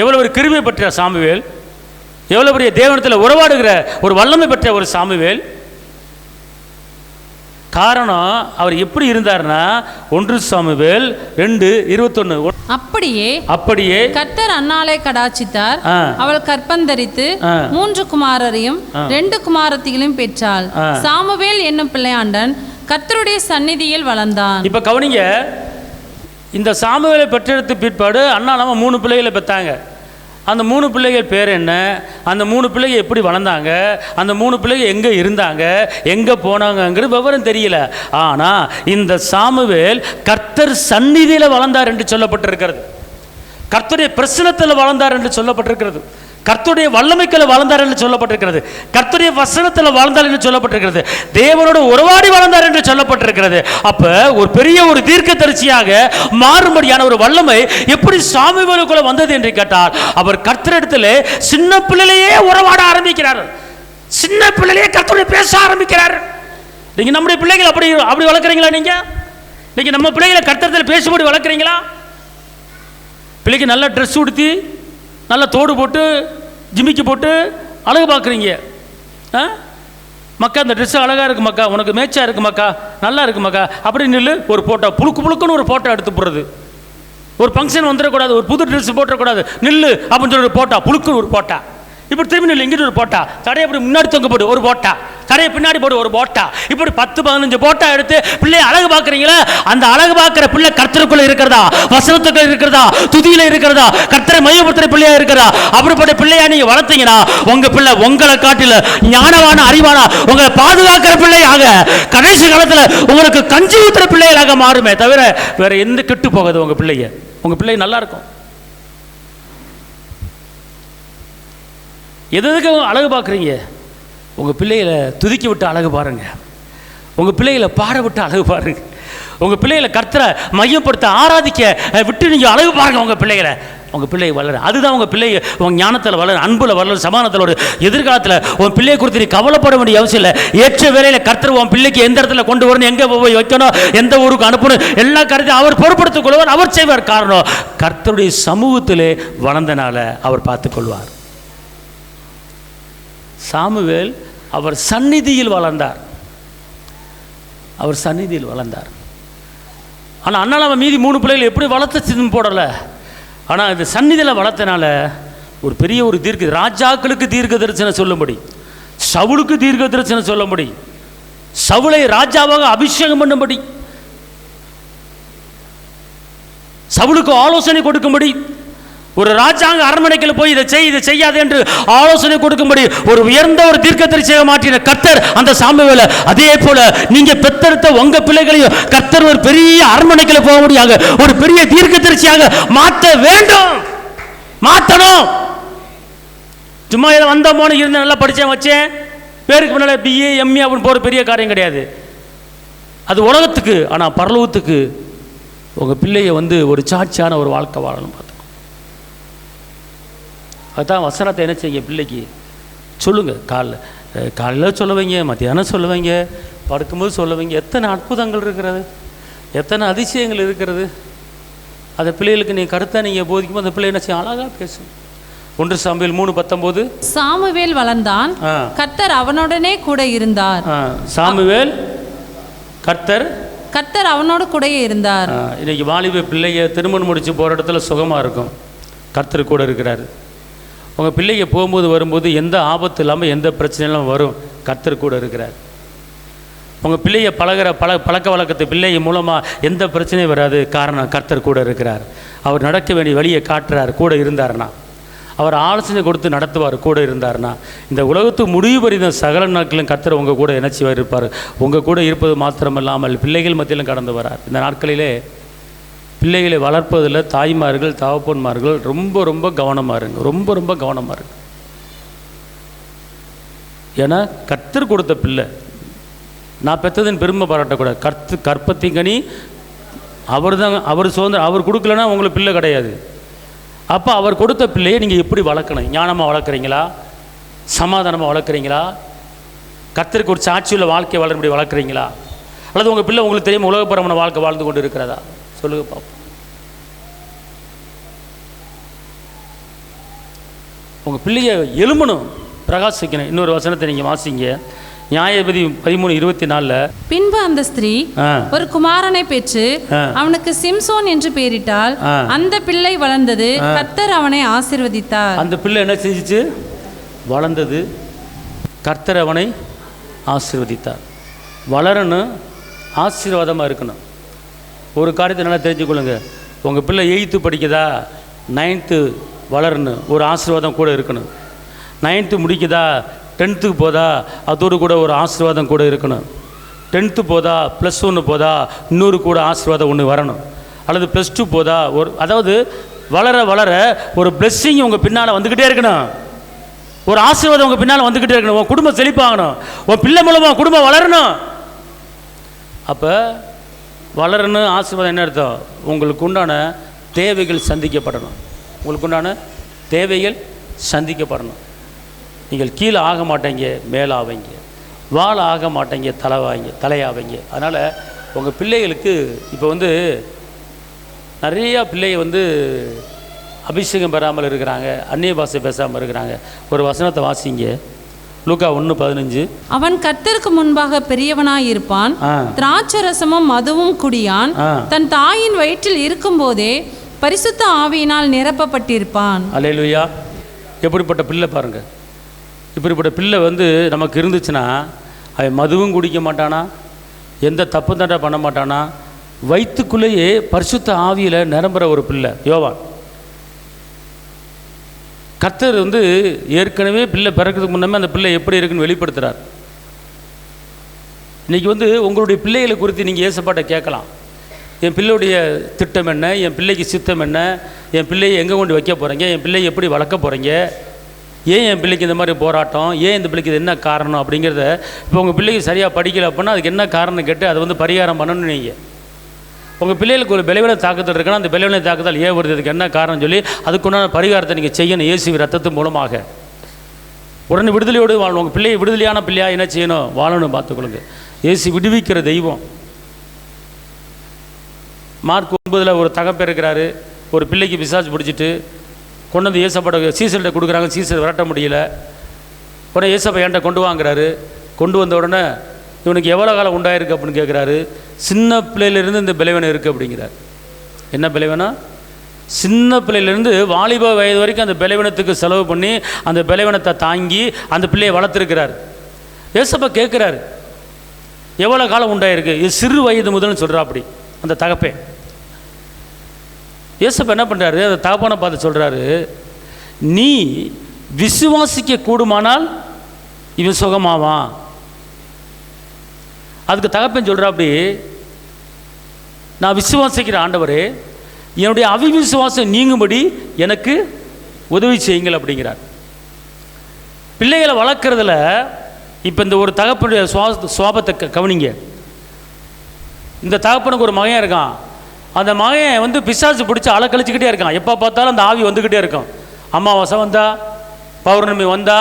A: எவ்வளோ ஒரு கிருபை பெற்ற சாமுவேல், எவ்வளோ பெரிய தேவனத்தில் உறவாடுகிற ஒரு வல்லமை பெற்ற ஒரு சாமுவேல். காரணம் அவர் எப்படி இருந்தார்னா, 1 சாமுவேல் 2:21. அப்படியே
B: கர்த்தர் அன்னாளை கடாட்சித்தார். அவள் கற்பந்தரித்து 3 குமாரரையும் 2 குமாரத்திகளையும் பெற்றாள். சாமுவேல் என்னும் பிள்ளையாண்டன் கர்த்தருடைய சந்நிதியில் வளர்ந்தான்.
A: இப்ப கவனிங்க, இந்த சாமுவேலை பெற்றெடுத்து பிற்பாடு அண்ணா நம்ம 3 பிள்ளைகளை பெற்றாங்க. அந்த 3 பிள்ளைகள் பேர் என்ன, அந்த 3 பிள்ளைகள் எப்படி வளர்ந்தாங்க, அந்த 3 பிள்ளைகள் எங்கே இருந்தாங்க, எங்கே போனாங்கங்கிறது விவரம் தெரியல. ஆனால் இந்த சாமுவேல் கர்த்தர் சந்நிதியில் வளர்ந்தார் என்று சொல்லப்பட்டிருக்கிறது. கர்த்தருடைய பிரசனத்தில் வளர்ந்தார் என்று சொல்லப்பட்டிருக்கிறது. கர்த்தருடைய வல்லமைக்குள்ள வளர்ந்தார் என்று சொல்லப்பட்டிருக்கிறது. கர்த்தருடைய வசனத்தில் வளர்ந்தார் என்று சொல்லப்பட்டிருக்கிறது. தேவனோடு உறவாடி வளர்ந்தார் என்று சொல்லப்பட்டிருக்கிறது. அப்ப ஒரு பெரிய ஒரு தீர்க்கதரிசியாக மாறும்படியான ஒரு வல்லமை எப்படி சாமுவேலுக்குள்ள வந்தது என்று கேட்டால், அவர் கர்த்தரிடத்திலே சின்ன பிள்ளையிலேயே உறவாட ஆரம்பிக்கிறார். சின்ன பிள்ளையிலேயே கர்த்தரோடு பேச ஆரம்பிக்கிறார். நீங்க நம்முடைய பிள்ளைகள் அப்படி வளர்க்குறீங்களா? நீங்க இன்னைக்கு நம்ம பிள்ளைகளை கர்த்தரிடத்தில் பேசும்படி வளர்க்குறீங்களா? பிள்ளைக்கு நல்ல ட்ரெஸ் உடுத்தி நல்ல தோடு போட்டு ஜிமிக்கி போட்டு அழகு பார்க்குறீங்க. மக்கா அந்த ட்ரெஸ்ஸு அழகாக இருக்கு மக்கா, உனக்கு மேட்சாக இருக்கு மக்கா, நல்லா இருக்கு மக்கா அப்படின்னு நில்லு. ஒரு ஃபோட்டோ புழுக்குன்னு ஒரு ஃபோட்டோ எடுத்து போடுறது. ஒரு ஃபங்க்ஷன் வந்துடக்கூடாது, ஒரு புது ட்ரெஸ் போட்டக்கூடாது, நில்லு அப்படின்னு சொல்லி ஒரு போட்டா, புழுக்குன்னு ஒரு போட்டா. இப்படி திரும்பி நில்லு, இங்கிட்டு ஒரு போட்டா, தடையை அப்படி முன்னாடி தொங்க போடு ஒரு போட்டா, தடையை பின்னாடி போடு ஒரு போட்டா. இப்படி 10-15 போட்டா எடுத்து பிள்ளைய அழகு பார்க்குறீங்களா? அந்த அழகு பார்க்குற பிள்ளை கர்த்தருக்குள்ள இருக்கிறதா, வசனத்துக்குள்ள இருக்கிறதா, துதியில இருக்கிறதா, கர்த்தரை மையப்படுத்துற பிள்ளையா இருக்கிறதா? அப்படிப்பட்ட பிள்ளையா நீங்க வளர்த்தீங்கன்னா உங்க பிள்ளை உங்களை காட்டில ஞானவான அறிவான உங்களை பாதுகாக்கிற பிள்ளையாக கடைசி காலத்தில் உங்களுக்கு கஞ்சி ஊத்துற பிள்ளைகளாக மாறுமே தவிர வேற எந்த கெட்டு போகாது உங்க பிள்ளைய. உங்க பிள்ளை நல்லா இருக்கும். எதுக்கு அழகு பார்க்குறீங்க? உங்கள் பிள்ளைகளை துதிக்க விட்டு அழகு பாருங்கள். உங்கள் பிள்ளைகளை பாட விட்டு அழகு பாருங்கள். உங்கள் பிள்ளைகளை கர்த்தரை மையப்படுத்த ஆராதிக்க விட்டு நீங்கள் அழகு பாருங்கள். உங்கள் பிள்ளைகளை, உங்கள் பிள்ளை வளர, அதுதான் உங்கள் பிள்ளை உங்கள் ஞானத்தில் வளர, அன்பில் வளர, சமாதானத்தில் ஒரு எதிர்காலத்தில் உன் பிள்ளையை குறித்து நீ கவலைப்பட வேண்டிய அவசியம் இல்லை. ஏற்ற வேலையில் கர்த்தர் உன் பிள்ளைக்கு எந்த இடத்துல கொண்டு வரணும், எங்கே போய் வைக்கணும், எந்த ஊருக்கு அனுப்பணும், எல்லா கருத்தையும் அவர் பொறுப்படுத்திக் கொள்வார், அவர் செய்வார். காரணம் கர்த்தருடைய சமூகத்திலே வளர்ந்தனால அவர் பார்த்துக்கொள்வார். சாமுவேல் அவர் சந்நிதியில் வளர்ந்தார். அவர் சந்நிதியில் வளர்ந்தார். ஆனால் அண்ணால் அவன் மீதி 3 பிள்ளைகள் எப்படி வளர்த்து போடலை. ஆனால் இந்த சந்நிதியில் வளர்த்தனால ஒரு பெரிய ஒரு ராஜாக்களுக்கு தீர்க்க தரிசனம் சொல்லும்படி, சவுலுக்கு தீர்க்க தரிசனம் சொல்லும்படி, சவுலை ராஜாவாக அபிஷேகம் பண்ணும்படி, சவுலுக்கு ஆலோசனை கொடுக்கும்படி, ஒரு ராஜாங்க அரண்மனைக்குள்ள போய் இதை செய் இதை செய்யாது என்று ஆலோசனை கொடுக்கும்படி ஒரு உயர்ந்த ஒரு தீர்க்கதரிசியாக மாற்றின கர்த்தர் அந்த சாமுவேலை, அதே போல நீங்க பெத்தெடுத்த உங்க பிள்ளைகளையும் கர்த்தர் ஒரு பெரிய அரண்மனைக்குள்ள போக முடியாது, ஒரு பெரிய தீர்க்கதரிசியாக மாற்ற வேண்டும், மாற்றணும். சும்மா இதை வந்த போன இருந்து நல்லா படித்தேன் வச்சேன் பேருக்கு முன்னால BA MA அப்படின்னு போகிற பெரிய காரியம் கிடையாது. அது உலகத்துக்கு. ஆனால் பரலோகத்துக்கு உங்கள் பிள்ளைய ஒரு சாட்சியான ஒரு வாழ்க்கை வாழணும். பார்த்து அதுதான் வசனத்தை என்ன செய்ய பிள்ளைக்கு சொல்லுங்கள். காலையில் சொல்ல வைங்க, மத்தியானம் சொல்ல வைங்க, படுக்கும்போது சொல்ல வைங்க. எத்தனை அற்புதங்கள் இருக்கிறது, எத்தனை அதிசயங்கள் இருக்கிறது. அந்த பிள்ளைகளுக்கு நீங்கள் கருத்தை நீங்கள் போதிக்கும்போது அந்த பிள்ளை என்ன செய்ய அழகாக பேசும். 1 சாமுவேல் 3:19
C: சாமுவேல் வளர்ந்தான், கர்த்தர் அவனுடனே கூட இருந்தார்.
A: சாமுவேல் கர்த்தர் அவனோடு கூட இருந்தார். இன்னைக்கு வாலிப பிள்ளைய திருமணம் முடிச்சு போகிற இடத்துல சுகமாக இருக்கும், கர்த்தர் கூட இருக்கிறாரு. உங்கள் பிள்ளைங்க போகும்போது வரும்போது எந்த ஆபத்து இல்லாமல் எந்த பிரச்சனையும் வரும், கர்த்தர் கூட இருக்கிறார். உங்கள் பிள்ளைய பழகிற பழக்க வழக்கத்தை பிள்ளைங்க மூலமாக எந்த பிரச்சனையும் வராது. காரணம் கர்த்தர் கூட இருக்கிறார். அவர் நடக்க வேண்டிய வழியை காட்டுறார். கூட இருந்தார்னா அவர் ஆலோசனை கொடுத்து நடத்துவார். கூட இருந்தார்னா இந்த உலகத்து முடிவு பறிந்த சகல நாட்களும் கர்த்தர் உங்கள் கூட இணைச்சிவார் இருப்பார். உங்கள் கூட இருப்பது மாத்திரமல்லாமல் பிள்ளைகள் மத்தியிலும் கடந்து வரார். இந்த நாட்களிலே பிள்ளைகளை வளர்ப்பதில் தாய்மார்கள் தகப்பன்மார்கள் ரொம்ப ரொம்ப கவனமாக இருங்க. ரொம்ப கவனமாக இருங்க. ஏன்னா கர்த்தர் கொடுத்த பிள்ளை, நான் பெற்றதுன்னு பெருமை பாராட்டக்கூடாது. கற்பத்திங்கனி அவர் தான், அவர் சுதந்திரம். அவர் கொடுக்கலன்னா உங்களுக்கு பிள்ளை கிடையாது. அப்போ அவர் கொடுத்த பிள்ளையை நீங்கள் எப்படி வளர்க்கணும்? ஞானமாக வளர்க்குறீங்களா, சமாதானமாக வளர்க்குறீங்களா, கர்த்தருக்கு ஒரு சாட்சியுள்ள வாழ்க்கையை வளரும்படி வளர்க்குறீங்களா, அல்லது உங்கள் பிள்ளை உங்களுக்கு தெரியும் உலகப்பரமான வாழ்க்கை வாழ்ந்து கொண்டு இருக்கிறதா? சொல்லுங்க பாப்போம். உங்கள் பிள்ளைய எழுமணும், பிரகாசிக்கணும். இன்னொரு வசனத்தை நீங்கள் வாசிங்க, நியாயாதிபதி 13:24.
C: பின்பு அந்த ஸ்திரீ ஒரு குமாரனை பெற்று அவனுக்கு சிம்சோன் என்று பெயரிட்டாள். அந்த பிள்ளை வளர்ந்தது, கர்த்தர் அவனை ஆசீர்வதித்தார்.
A: அந்த பிள்ளை என்ன செஞ்சிச்சு? வளர்ந்தது, கர்த்தர் அவனை ஆசீர்வதித்தார். வளரணும், ஆசீர்வாதமாக இருக்கணும். ஒரு காரியத்தை நல்லா தெரிஞ்சுக்கொள்ளுங்க. உங்கள் பிள்ளை 8th படிக்குதா, 9th வளரணும், ஒரு ஆசீர்வாதம் கூட இருக்கணும். 9th முடிக்குதா, 10th போதா, அதோடு கூட ஒரு ஆசீர்வாதம் கூட இருக்கணும். 10th போதா, +1 போதா, இன்னொரு கூட ஆசீர்வாதம் ஒன்று வரணும். அல்லது +2 போதா, அதாவது வளர வளர ஒரு பிளெஸ்ஸிங் உங்கள் பின்னால் வந்துக்கிட்டே இருக்கணும், ஒரு ஆசீர்வாதம் உங்கள் பின்னால் வந்துக்கிட்டே இருக்கணும். உன் குடும்பம் செழிப்பாகணும், உன் பிள்ளை மூலமாக குடும்பம் வளரணும். அப்போ வளரணும், ஆசீர்வாதம் என்ன அர்த்தம்? உங்களுக்கு உண்டான தேவைகள் சந்திக்கப்படணும். உங்களுக்கு உண்டான தேவைகள் சந்திக்கப்படணும். நீங்கள் கீழே ஆக மாட்டேங்க, மேலே ஆவீங்க, வாழ ஆக மாட்டேங்க, தலையாவீங்க. அதனால் உங்கள் பிள்ளைகளுக்கு இப்போ நிறையா பிள்ளைய அபிஷேகம் பெறாமல் இருக்கிறாங்க, அந்நிய பாஷை பேசாமல் இருக்கிறாங்க. ஒரு வசனத்தை வாசிங்க, லூக்கா 1:15.
C: அவன் கர்த்தருக்கு முன்பாக பெரியவனாய் இருப்பான், திராட்சரசமும் மதுவும் குடியான், தன் தாயின் வயிற்றில் இருக்கும் போதே பரிசுத்த ஆவியினால் நிரப்பப்பட்டிருப்பான்.
A: அல்லேலூயா. எப்படிப்பட்ட பிள்ளை பாருங்க. இப்படிப்பட்ட பிள்ளை வந்து நமக்கு இருந்துச்சுன்னா அவன் மதுவும் குடிக்க மாட்டானா, எந்த தப்பு தண்டை பண்ண மாட்டானா, வயிற்றுக்குள்ளேயே பரிசுத்த ஆவியில் நிரம்புற ஒரு பிள்ளை யோவான். கர்த்தர் வந்து ஏற்கனவே பிள்ளை பிறக்கிறதுக்கு முன்னமே அந்த பிள்ளை எப்படி இருக்குன்னு வெளிப்படுத்துகிறார். இன்றைக்கி வந்து உங்களுடைய பிள்ளைகளை குறித்து நீங்கள் ஏசப்பாட்ட கேட்கலாம். என் பிள்ளையுடைய திட்டம் என்ன, என் பிள்ளைக்கு சித்தம் என்ன, என் பிள்ளையை எங்கே கொண்டு வைக்க போகிறீங்க, என் பிள்ளையை எப்படி வளர்க்க போகிறீங்க, ஏன் என் பிள்ளைக்கு இந்த மாதிரி போராட்டம், ஏன் இந்த பிள்ளைக்கு இது என்ன காரணம் அப்படிங்கிறத. இப்போ உங்கள் பிள்ளைக்கு சரியாக படிக்கலை அப்படின்னா அதுக்கு என்ன காரணம் கேட்டு அதை வந்து பரிகாரம் பண்ணணும்னு நீங்கள். உங்கள் பிள்ளைகளுக்கு ஒரு பலவீன தாக்குதல் இருக்குன்னா அந்த பலவீன தாக்குதல் ஏன் வருது, அதுக்கு என்ன காரணம் சொல்லி அதுக்குண்டான பரிகாரத்தை நீங்கள் செய்யணும். இயேசுவின் ரத்தத்து மூலமாக உடனே விடுதலையோடு வாழணும். உங்கள் பிள்ளையை விடுதலையான பிள்ளையாக என்ன செய்யணும், வாழணும். பார்த்துக்கொள்ளுங்க, இயேசு விடுவிக்கிற தெய்வம். மார்க் 9 ஒரு தகப்பன் இருக்கிறாரு, ஒரு பிள்ளைக்கு பிசாசு பிடிச்சிட்டு கொண்டு வந்து ஏசப்பாட்ட சீசர்கிட்ட கொடுக்குறாங்க, சீசர் விரட்ட முடியல. உடனே ஏசப்பா என்கிட்ட கொண்டு வாங்குறாரு. கொண்டு வந்த உடனே இவனுக்கு எவ்வளோ காலம் உண்டாயிருக்கு அப்படின்னு கேட்குறாரு. சின்ன பிள்ளையிலேருந்து இந்த பலவீனம் இருக்குது அப்படிங்கிறார். என்ன பலவீனம்? சின்ன பிள்ளையிலேருந்து வாலிப வயது வரைக்கும் அந்த பலவீனத்துக்கு செலவு பண்ணி அந்த பலவீனத்தை தாங்கி அந்த பிள்ளையை வளர்த்துருக்கிறார். ஏசப்பா கேட்குறாரு எவ்வளோ காலம் உண்டாயிருக்கு, இது சிறு வயது முதல்னு சொல்கிறா அப்படி அந்த தகப்பே. ஏசப்பா என்ன பண்ணுறாரு, அந்த தகப்பனை பார்த்து சொல்கிறாரு, நீ விசுவாசிக்க கூடுமானால் இவன் சுகமாவான். அதுக்கு தகப்பன் சொல்கிறா அப்படி, நான் விசுவாசிக்கிற ஆண்டவரே, என்னுடைய அவிவிசுவாசம் நீங்கும்படி எனக்கு உதவி செய்யுங்கள் அப்படிங்கிறார். பிள்ளைகளை வளர்க்குறதுல இப்போ இந்த ஒரு தகப்பனுடைய சுவாபத்தை கவனிங்க. இந்த தகப்பனுக்கு ஒரு மகன் இருக்கான். அந்த மகன் வந்து பிசாசு பிடிச்சி அலக்கழிச்சிக்கிட்டே இருக்கான். எப்போ பார்த்தாலும் அந்த ஆவி வந்துக்கிட்டே இருக்கும். அமாவாசை வந்தா, பௌர்ணமி வந்தா,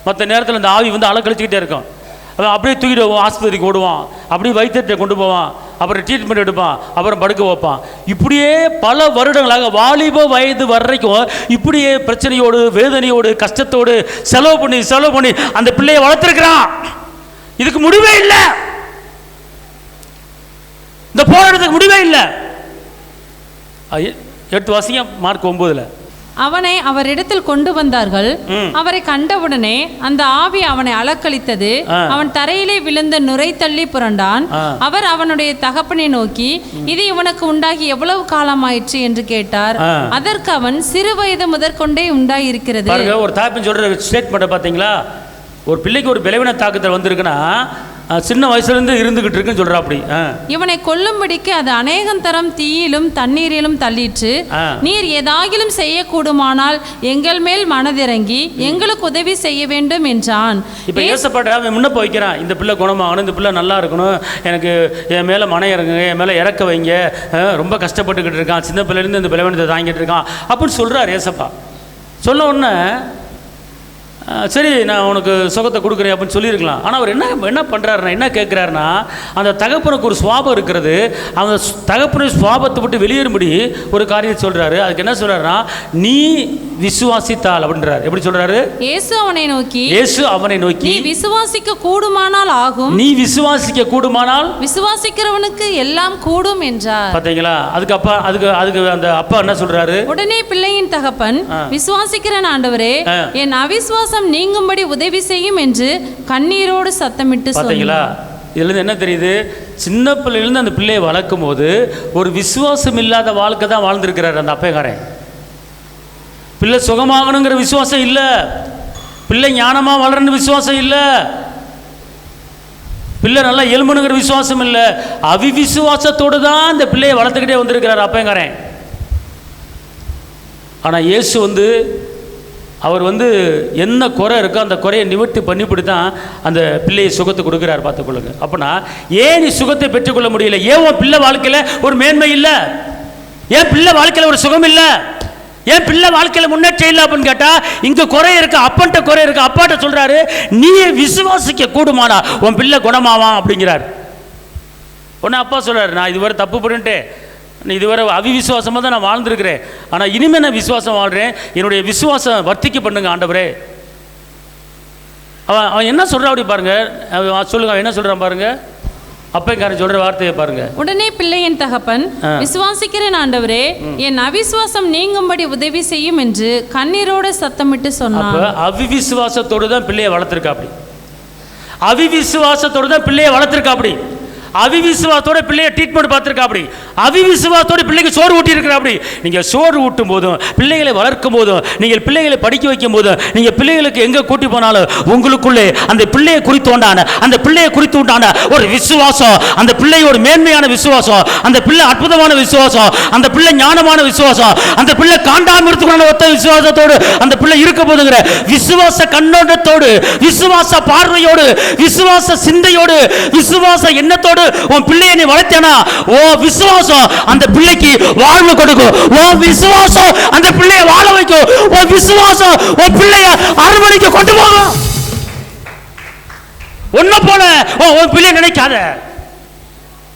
A: மற்ற நேரத்தில் அந்த ஆவி வந்து அலக்கழிச்சிக்கிட்டே இருக்கும். அவன் அப்படியே தூக்கிட்டு ஆஸ்பத்திரிக்கு ஓடுவான், அப்படியே வைத்தியத்தை கொண்டு போவான், அப்புறம் ட்ரீட்மெண்ட் எடுப்பான், அப்புறம் படுக்க வைப்பான். இப்படியே பல வருடங்களாக வாலிப வயது வரைக்கும் இப்படியே பிரச்சனையோடு, வேதனையோடு, கஷ்டத்தோடு செலவு பண்ணி அந்த பிள்ளையை வளர்த்துருக்கிறான். இதுக்கு முடிவே இல்லை, இந்த போராட்டத்துக்கு முடிவே இல்லை. 8 வாசிங்க மார்க் 9.
C: அவனை அவரிடத்தில் கொண்டு வந்தார்கள். அவரை கண்டவுடனே அந்த ஆவி அவனை அலக்களித்தது. அவன் தரையிலே விழுந்த நுரை தள்ளி புரண்டான். அவர் அவனுடைய தகப்பனை நோக்கி, இது இவனுக்கு உண்டாகி எவ்வளவு காலமாயிற்று என்று கேட்டார். அதற்கு அவன், சிறு வயது முதற்கொண்டே உண்டாகி இருக்கிறது.
A: ஒரு தகப்பன் சொல்ற ஸ்டேட்மெண்ட் பார்த்தீங்களா? ஒரு பிள்ளைக்கு ஒரு பலவீன தாக்குதல் வந்திருக்குன்னா சின்ன வயசுலேருந்து இருந்துகிட்டு இருக்குன்னு சொல்கிறா அப்படி.
C: இவனை கொல்லும்படிக்கு அது அநேகம் தரம் தீயிலும் தண்ணீரிலும் தள்ளிற்று. நீர் ஏதாகிலும் செய்யக்கூடுமானால் எங்கள் மேல் மனதிறங்கி எங்களுக்கு உதவி செய்ய வேண்டும் என்றான்.
A: இப்போ ஏசப்பாட்ட அவன் முன்ன போய்க்கிறான், இந்த பிள்ளை குணமாகணும், இந்த பிள்ளை நல்லா இருக்கணும், எனக்கு என் மேலே மன இறங்குங்க, என் மேலே இறக்க வைங்க, ரொம்ப கஷ்டப்பட்டுக்கிட்டு இருக்கான், சின்ன பிள்ளைலேருந்து இந்த பலவீனத்தை தாங்கிட்டு இருக்கான் அப்படின்னு சொல்கிறார் ஏசப்பா. சொல்ல உடனே சரி நான் உனக்கு சுகத்தை கொடுக்குறேன் அப்படின்னு சொல்லியிருக்கலாம். ஆனால் அவர் என்ன பண்ணுறாருன்னா, என்ன கேட்குறாருன்னா, அந்த தகப்பனுக்கு ஒரு சுவாபம் இருக்கிறது, அந்த தகப்பனுடைய சுவாபத்தை விட்டு வெளியேறும்படி ஒரு காரியத்தை சொல்கிறாரு. அதுக்கு என்ன சொல்கிறாருன்னா, நீ விசுவாசித்தால் அப்படின்றார். எப்படி சொல்கிறாரு?
C: இயேசு அவனை நோக்கி
A: நீ
C: விசுவாசிக்க கூடுமானால் ஆகும்,
A: நீ விசுவாசிக்க கூடுமானால்
C: விசுவாசிக்கிறவனுக்கு எல்லாம் கூடும் என்றார்.
A: பார்த்தீங்களா? அதுக்கு அந்த அப்பா என்ன சொல்கிறாரு?
C: உடனே பிள்ளையின் தகப்பன், விசுவாசிக்கிறேன் ஆண்டவரே, என் அவிசுவாசம் நீங்கும்படி உதவி செய்யும் என்று கண்ணீரோடு சத்தமிட்டு
A: பார்த்தீங்களா? இதுலேருந்து என்ன தெரியுது? சின்ன பிள்ளையிலேருந்து அந்த பிள்ளையை வளர்க்கும் போது ஒரு விசுவாசம் இல்லாத வாழ்க்கை தான் வாழ்ந்துருக்கிறார் அந்த அப்பைக்காரன். பிள்ளை சுகமாகணுங்கிற விசுவாசம் இல்லை, பிள்ளை ஞானமாக வளரணும் விசுவாசம் இல்லை, பிள்ளை நல்லா எலும்பணுங்கிற விசுவாசம் இல்லை, அவிவிசுவாசத்தோடு தான் இந்த பிள்ளையை வளர்த்துக்கிட்டே வந்திருக்கிறார் அப்பைக்காரன். ஆனால் இயேசு வந்து அவர் வந்து என்ன குறை இருக்கோ அந்த குறையை நிவர்த்தி பண்ணிவிட்டு தான் அந்த பிள்ளையை சுகத்தை கொடுக்குறாரு. பார்த்துக்கொள்ளுங்க. அப்படின்னா ஏன் நீ சுகத்தை பெற்றுக்கொள்ள முடியல? ஏன் உன் பிள்ளை வாழ்க்கையில் ஒரு மேன்மை இல்லை? ஏன் பிள்ளை வாழ்க்கையில் ஒரு சுகம் இல்லை? ஏன் பிள்ளை வாழ்க்கையில் முன்னேற்றம் இல்லை அப்படின்னு கேட்டால் இங்கே குறை இருக்கு, அப்பன்ட்ட குறை இருக்கு. அப்பாட்ட சொல்கிறாரு, நீ விசுவாசிக்க கூடுமானா உன் பிள்ளை குணமாவான் அப்படிங்கிறார். உடனே அப்பா சொல்கிறார், நான் இதுவரை தப்பு பண்ணிட்டு இதுவரை அவிவிசுவாசமாக தான் நான் வாழ்ந்துருக்கிறேன், ஆனால் இனிமேல் நான் விசுவாசம் வாழ்கிறேன், என்னுடைய விசுவாசம் வர்த்திக்க பண்ணுங்க ஆண்டவரே. அவன் என்ன சொல்கிறான் அப்படி பாருங்க, சொல்லுங்க அவன் என்ன சொல்கிறான் பாருங்க. அப்பங்காரன் சொல்ற வார்த்தையை பாருங்க.
C: உடனே பிள்ளையின் தகப்பன், விசுவாசிக்கிறேன் ஆண்டவரே, என் அவிசுவாசம் நீங்கும்படி உதவி செய்யும் என்று கண்ணீரோட சத்தமிட்டு சொன்னான்.
A: அவிவிசுவாசத்தோடு தான் பிள்ளையை வளர்த்துருக்கா அப்படி, அவிவிசுவாசத்தோடு தான் பிள்ளையை வளர்த்துருக்கா அப்படி, அவிவிசுவாசத்தோட பிள்ளையை ட்ரீட்மெண்ட் பார்த்துருக்கா அப்படி, அவிவிசுவாசத்தோட பிள்ளைக்கு சோறு ஊட்டி இருக்கிறா அப்படி. நீங்கள் சோறு ஊட்டும் போதும், பிள்ளைகளை வளர்க்கும் போதும், நீங்கள் பிள்ளைகளை படிக்க வைக்கும் போதும், நீங்கள் பிள்ளைகளுக்கு எங்கே கூட்டி போனாலும் உங்களுக்குள்ளே அந்த பிள்ளையை குறித்து உண்டான ஒரு விசுவாசம், அந்த பிள்ளையோட மேன்மையான விசுவாசம், அந்த பிள்ளை அற்புதமான விசுவாசம், அந்த பிள்ளை ஞானமான விசுவாசம், அந்த பிள்ளை காண்டாமிருத்துக்கான ஒத்த விசுவாசத்தோடு அந்த பிள்ளை இருக்க போதுங்கிற விசுவாச கண்ணோட்டத்தோடு, விசுவாச பார்வையோடு, விசுவாச சிந்தையோடு, விசுவாச எண்ணத்தோடு உன் பிள்ளையை நீ வளர்த்தேனா, ஓ விசுவாசம் அந்த பிள்ளைக்கு வாழ்வு கொடுக்கும், ஓ விசுவாசம் அந்த பிள்ளையை வாழ வைக்கும், ஓ விசுவாசம் உன் பிள்ளையை அரவணைக்கு கொண்டு போகும். ஒன்ன போல உன் பிள்ளை நினைக்காத,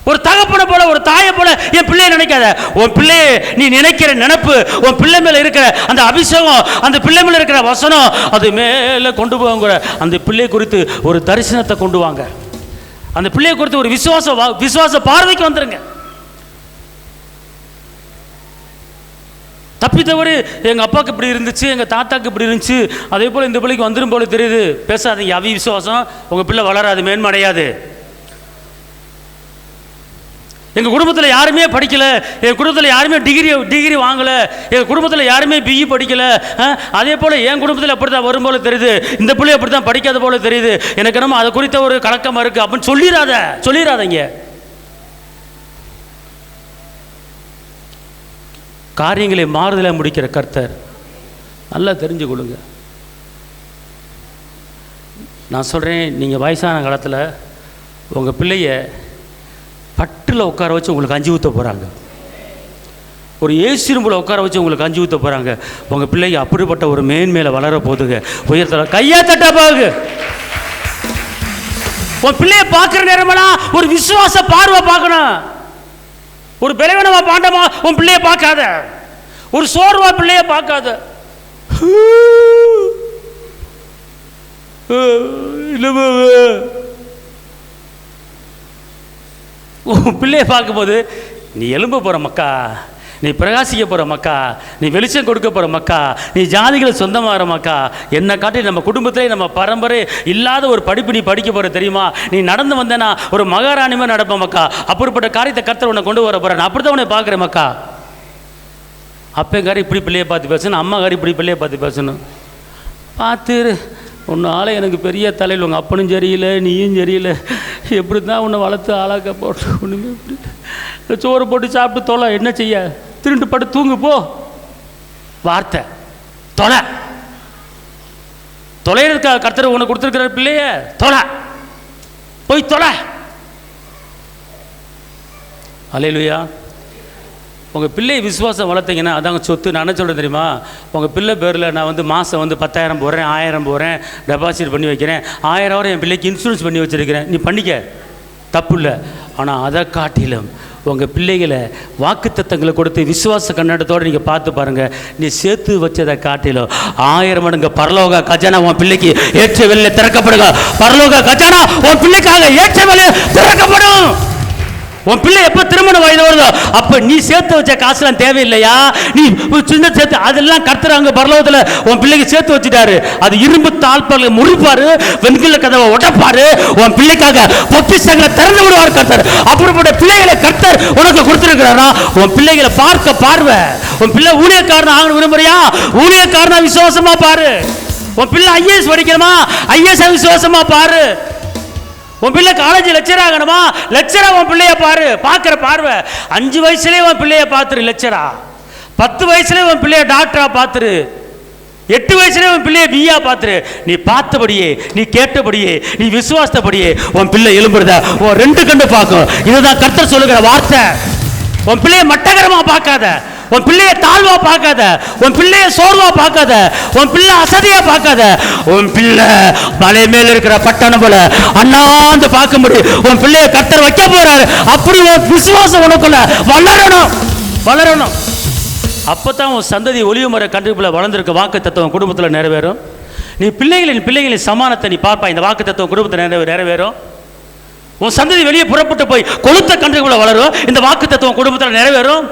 A: ஒரு தகப்பனை போல ஒரு தாயை போல என் பிள்ளையை நினைக்காத. உன் பிள்ளையை நீ நினைக்கிற நினைப்பு, உன் பிள்ளை மேல இருக்கிற அந்த அபிஷேகம், அந்த பிள்ளை மேல இருக்கிற வசனம், அது மேல கொண்டு போங்கிற அந்த பிள்ளை குறித்து ஒரு தரிசனத்தை கொண்டு வாங்க. அந்த பிள்ளையை குறித்து ஒரு விசுவாச பார்வைக்கு வந்துருங்க. தப்பித்தவரு எங்கள் அப்பாவுக்கு இப்படி இருந்துச்சு, எங்கள் தாத்தாக்கு இப்படி இருந்துச்சு, அதே போல் இந்த பிள்ளைக்கு வந்துடும் போல தெரியுது, பேசாதீங்க. விசுவாசம் உங்கள் பிள்ளை வளராது, மேன்மடையாது. எங்கள் குடும்பத்தில் யாருமே படிக்கலை, எங்கள் குடும்பத்தில் யாருமே டிகிரி வாங்கலை, எங்கள் குடும்பத்தில் யாருமே பிஇ படிக்கலை, அதே போல் என் குடும்பத்தில் அப்படி தான் வரும் போல தெரியுது, இந்த பிள்ளை அப்படி தான் படிக்காத போல தெரியுது, எனக்கு நம்ம அதை குறித்த ஒரு கலக்கமாக இருக்குது அப்படின்னு சொல்லிடாதீங்க. காரியங்களை மாறுதலை முடிக்கிற கர்த்தர், நல்லா தெரிஞ்சு கொள்ளுங்க. நான் சொல்கிறேன், நீங்கள் வயசான காலத்தில் உங்கள் பிள்ளைய பட்டில் உட்கார வச்சு உங்களுக்கு கஞ்சி ஊற்ற போகிறாங்க, ஒரு ஏசிரும்பில் உட்கார வச்சு உங்களுக்கு கஞ்சி ஊற்ற போகிறாங்க. உங்கள் பிள்ளைங்க அப்படிப்பட்ட ஒரு மேன்மேல வளர போதுங்க. உயர்த்தல கையா தட்டா பாருங்க. உன் பிள்ளைய பார்க்குற நேரமெல்லாம் ஒரு விசுவாச பார்வை பார்க்கணும். ஒரு பலவீனமா பாண்டமா உன் பிள்ளைய பார்க்காத, ஒரு சோர்வா பிள்ளைய பார்க்காத. உன் பிள்ளைய பார்க்கும்போது நீ எலும்ப போற மக்கா, நீ பிரகாசிக்க போகிற மக்கா, நீ வெளிச்சம் கொடுக்க போகிற மக்கா, நீ ஜாதிகளை சொந்தமாகிற மக்கா, என்னை காட்டி நம்ம குடும்பத்திலே நம்ம பரம்பரை இல்லாத ஒரு படிப்பு நீ படிக்க போகிற தெரியுமா? நீ நடந்து வந்தேன்னா ஒரு மகாராணிமே நடப்ப மக்கா, அப்படிப்பட்ட காரியத்தை கர்த்தர் உன்னை கொண்டு வர போகிறேன், அப்படி தான் உன்னை பார்க்குறேன் மக்கா. அப்பங்காரி இப்படி பிள்ளையை பார்த்து பேசணும், அம்மாக்காரி இப்படி பிள்ளையை பார்த்து பேசணும். பார்த்து உன்னால எனக்கு பெரிய தலையில், உங்கள் அப்பனும் சரியில்லை, நீயும் சரியில்லை, எப்படி தான் உன்னை வளர்த்து ஆளாக்க போட்டு ஒன்றுமே இப்படி சோறு போட்டு சாப்பிட்டு தொலை, என்ன செய்ய, திருண்டு பட்டு தூங்கு போ. வார்த்தை தொலைறதுக்காக கர்த்தர் உனக்கு கொடுத்துருக்கிற பிள்ளைய போய் தொலை. அல்லேலூயா. உங்கள் பிள்ளை விசுவாசம் வளர்த்தீங்கன்னா அதாங்க சொத்து. நான் என்ன சொல்கிறேன் தெரியுமா? உங்கள் பிள்ளை பேரில் நான் மாதம் 10,000 போடுறேன், 1000 போடுறேன், டெபாசிட் பண்ணி வைக்கிறேன், 1000 என் பிள்ளைக்கு இன்சூரன்ஸ் பண்ணி வச்சுருக்கிறேன், நீ பண்ணிக்க, தப்பு இல்லை. ஆனால் அதை காட்டிலும் உங்கள் பிள்ளைகளை வாக்குத்தத்தங்களை கொடுத்து விசுவாச கண்ணோட்டத்தோடு நீங்கள் பார்த்து பாருங்கள். நீ சேர்த்து வச்சதை காட்டிலும் 1000 மடங்கு பரலோக கஜானா உன் பிள்ளைக்கு ஏற்ற வேலையில் திறக்கப்படுங்க. பரலோக கஜானா உன் பிள்ளைக்காக ஏற்ற வேலையில் திறக்கப்படும். உன் பிள்ளை எப்போ திருமண வயது வருதோ அப்போ நீ சேர்த்து வச்ச காசுலாம் தேவையில்லையா? நீ சின்ன சேர்த்து அதெல்லாம் கர்த்தர் அங்கே பரலோகத்தில் உன் பிள்ளைக்கு சேர்த்து வச்சுட்டாரு. அது இரும்பு தாழ்பால் முறிப்பாரு, வெண்கல கதவை உடைப்பாரு, உன் பிள்ளைக்காக பொக்கிஷங்களை திறந்து விடுவார் கர்த்தர். அப்படிப்பட்ட பிள்ளைகளை கர்த்தர் உனக்கு கொடுத்துருக்கிறாரா? உன் பிள்ளைகளை பார்க்க பார்வை. உன் பிள்ளை ஊழியக்காரன் ஆகணும் விரும்புறியா? ஊழியக்காரனா விசுவாசமா பாரு. உன் பிள்ளை ஐஏஎஸ் படிக்கணுமா? ஐஏஎஸ் விசுவாசமா பாரு. உன் பிள்ளை காலேஜ் லெக்சர் ஆகணுமா? லெக்சரா உன் பிள்ளைய பாரு. பார்க்குற பார்வை 5 வயசுலேயே உன் பிள்ளைய பார்த்துரு லெக்சரா, 10 வயசுலேயே உன் பிள்ளைய டாக்டரா பார்த்துரு, 8 வயசுலேயே உன் பிள்ளைய பியா பார்த்துரு. நீ பார்த்தபடியே, நீ கேட்டபடியே, நீ விசுவாசத்தபடியே உன் பிள்ளை எழும்புறத உன் 2 கண்டு பார்க்கும். இதுதான் கர்த்தர் சொல்லுகிற வார்த்தை. உன் பிள்ளைய மட்டகரமா பார்க்காத, உன் பிள்ளைய தாழ்வா பார்க்காத, உன் பிள்ளைய சோர்வா பார்க்காத, உன் பிள்ளை அசதியா பார்க்காத. உன் பிள்ளை மலை மேல இருக்கிற பட்டணம் போல அண்ணாந்து பார்க்க முடியும். உன் பிள்ளைய கர்த்தர் வைக்க போறாரு. அப்படி உன் விசுவாசம் உனக்குள்ள வளரணும். அப்பதான் உன் சந்ததி ஒளிவு மர கண்டிப்புல வளர்ந்திருக்க வாக்கு தத்துவம் குடும்பத்தில் நிறைவேறும். நீ பிள்ளைகளின் சமானத்தை நீ பார்ப்பா. இந்த வாக்கு தத்துவம் குடும்பத்தில் நிறைவேறும். உன் சந்ததி வெளியே புறப்பட்டு போய் கொளுத்த கன்றுக்குள்ள வளரும். இந்த வாக்கு தத்துவம் குடும்பத்தில் நிறைவேறும்.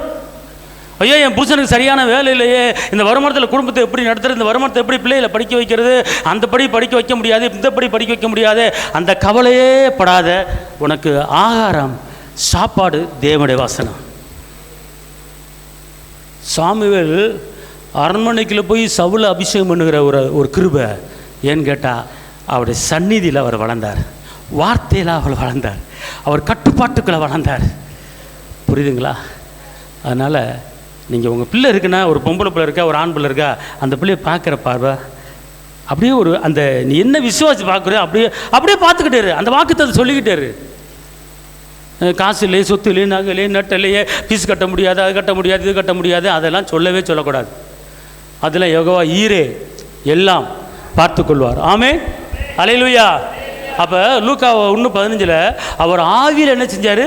A: ஐயோ, என் புருஷனுக்கு சரியான வேலை இல்லையே, இந்த வருமானத்தில் குடும்பத்தை எப்படி நடத்துறது, இந்த வருமானத்தை எப்படி பிள்ளைகளை படிக்க வைக்கிறது, அந்த படி படிக்க வைக்க முடியாது, இந்த படி படிக்க வைக்க முடியாது, அந்த கவலையே படாத. உனக்கு ஆகாரம், சாப்பாடு தேவனுடைய வசனம். சாமுவேல் அரண்மனைக்குள்ள போய் சவுல அபிஷேகம் பண்ணுகிற ஒரு கிருபை. ஏன்னு கேட்டால் அவருடைய சந்நிதியில் அவர் வளர்ந்தார், வார்த்தையில் அவர் வளர்ந்தார், அவர் கட்டுப்பாட்டுக்குள்ளே வளர்ந்தார். புரியுதுங்களா? அதனால் நீங்கள் உங்கள் பிள்ளை இருக்குன்னா, ஒரு பொம்பளை பிள்ளை இருக்கா, ஒரு ஆண் பிள்ளை இருக்கா, அந்த பிள்ளையை பார்க்குற பார்வை அப்படியே ஒரு அந்த நீ என்ன விசுவாசி பார்க்குறியோ அப்படியே பார்த்துக்கிட்டே இரு. அந்த வாக்குத்தத்தை சொல்லிக்கிட்டே இரு. காசு இல்லையே, சொத்து இல்லையே, நகை இல்லையே, நட்டு இல்லையே, ஃபீஸ் கட்ட முடியாது, அது கட்ட முடியாது, இது கட்ட முடியாது, அதெல்லாம் சொல்லக்கூடாது. அதெல்லாம் யெகோவா ஈரே எல்லாம் பார்த்து கொள்வார். ஆமென், அல்லேலூயா. அப்போ லூக்கா 1:15 அவர் ஆவியில் என்ன செஞ்சார்?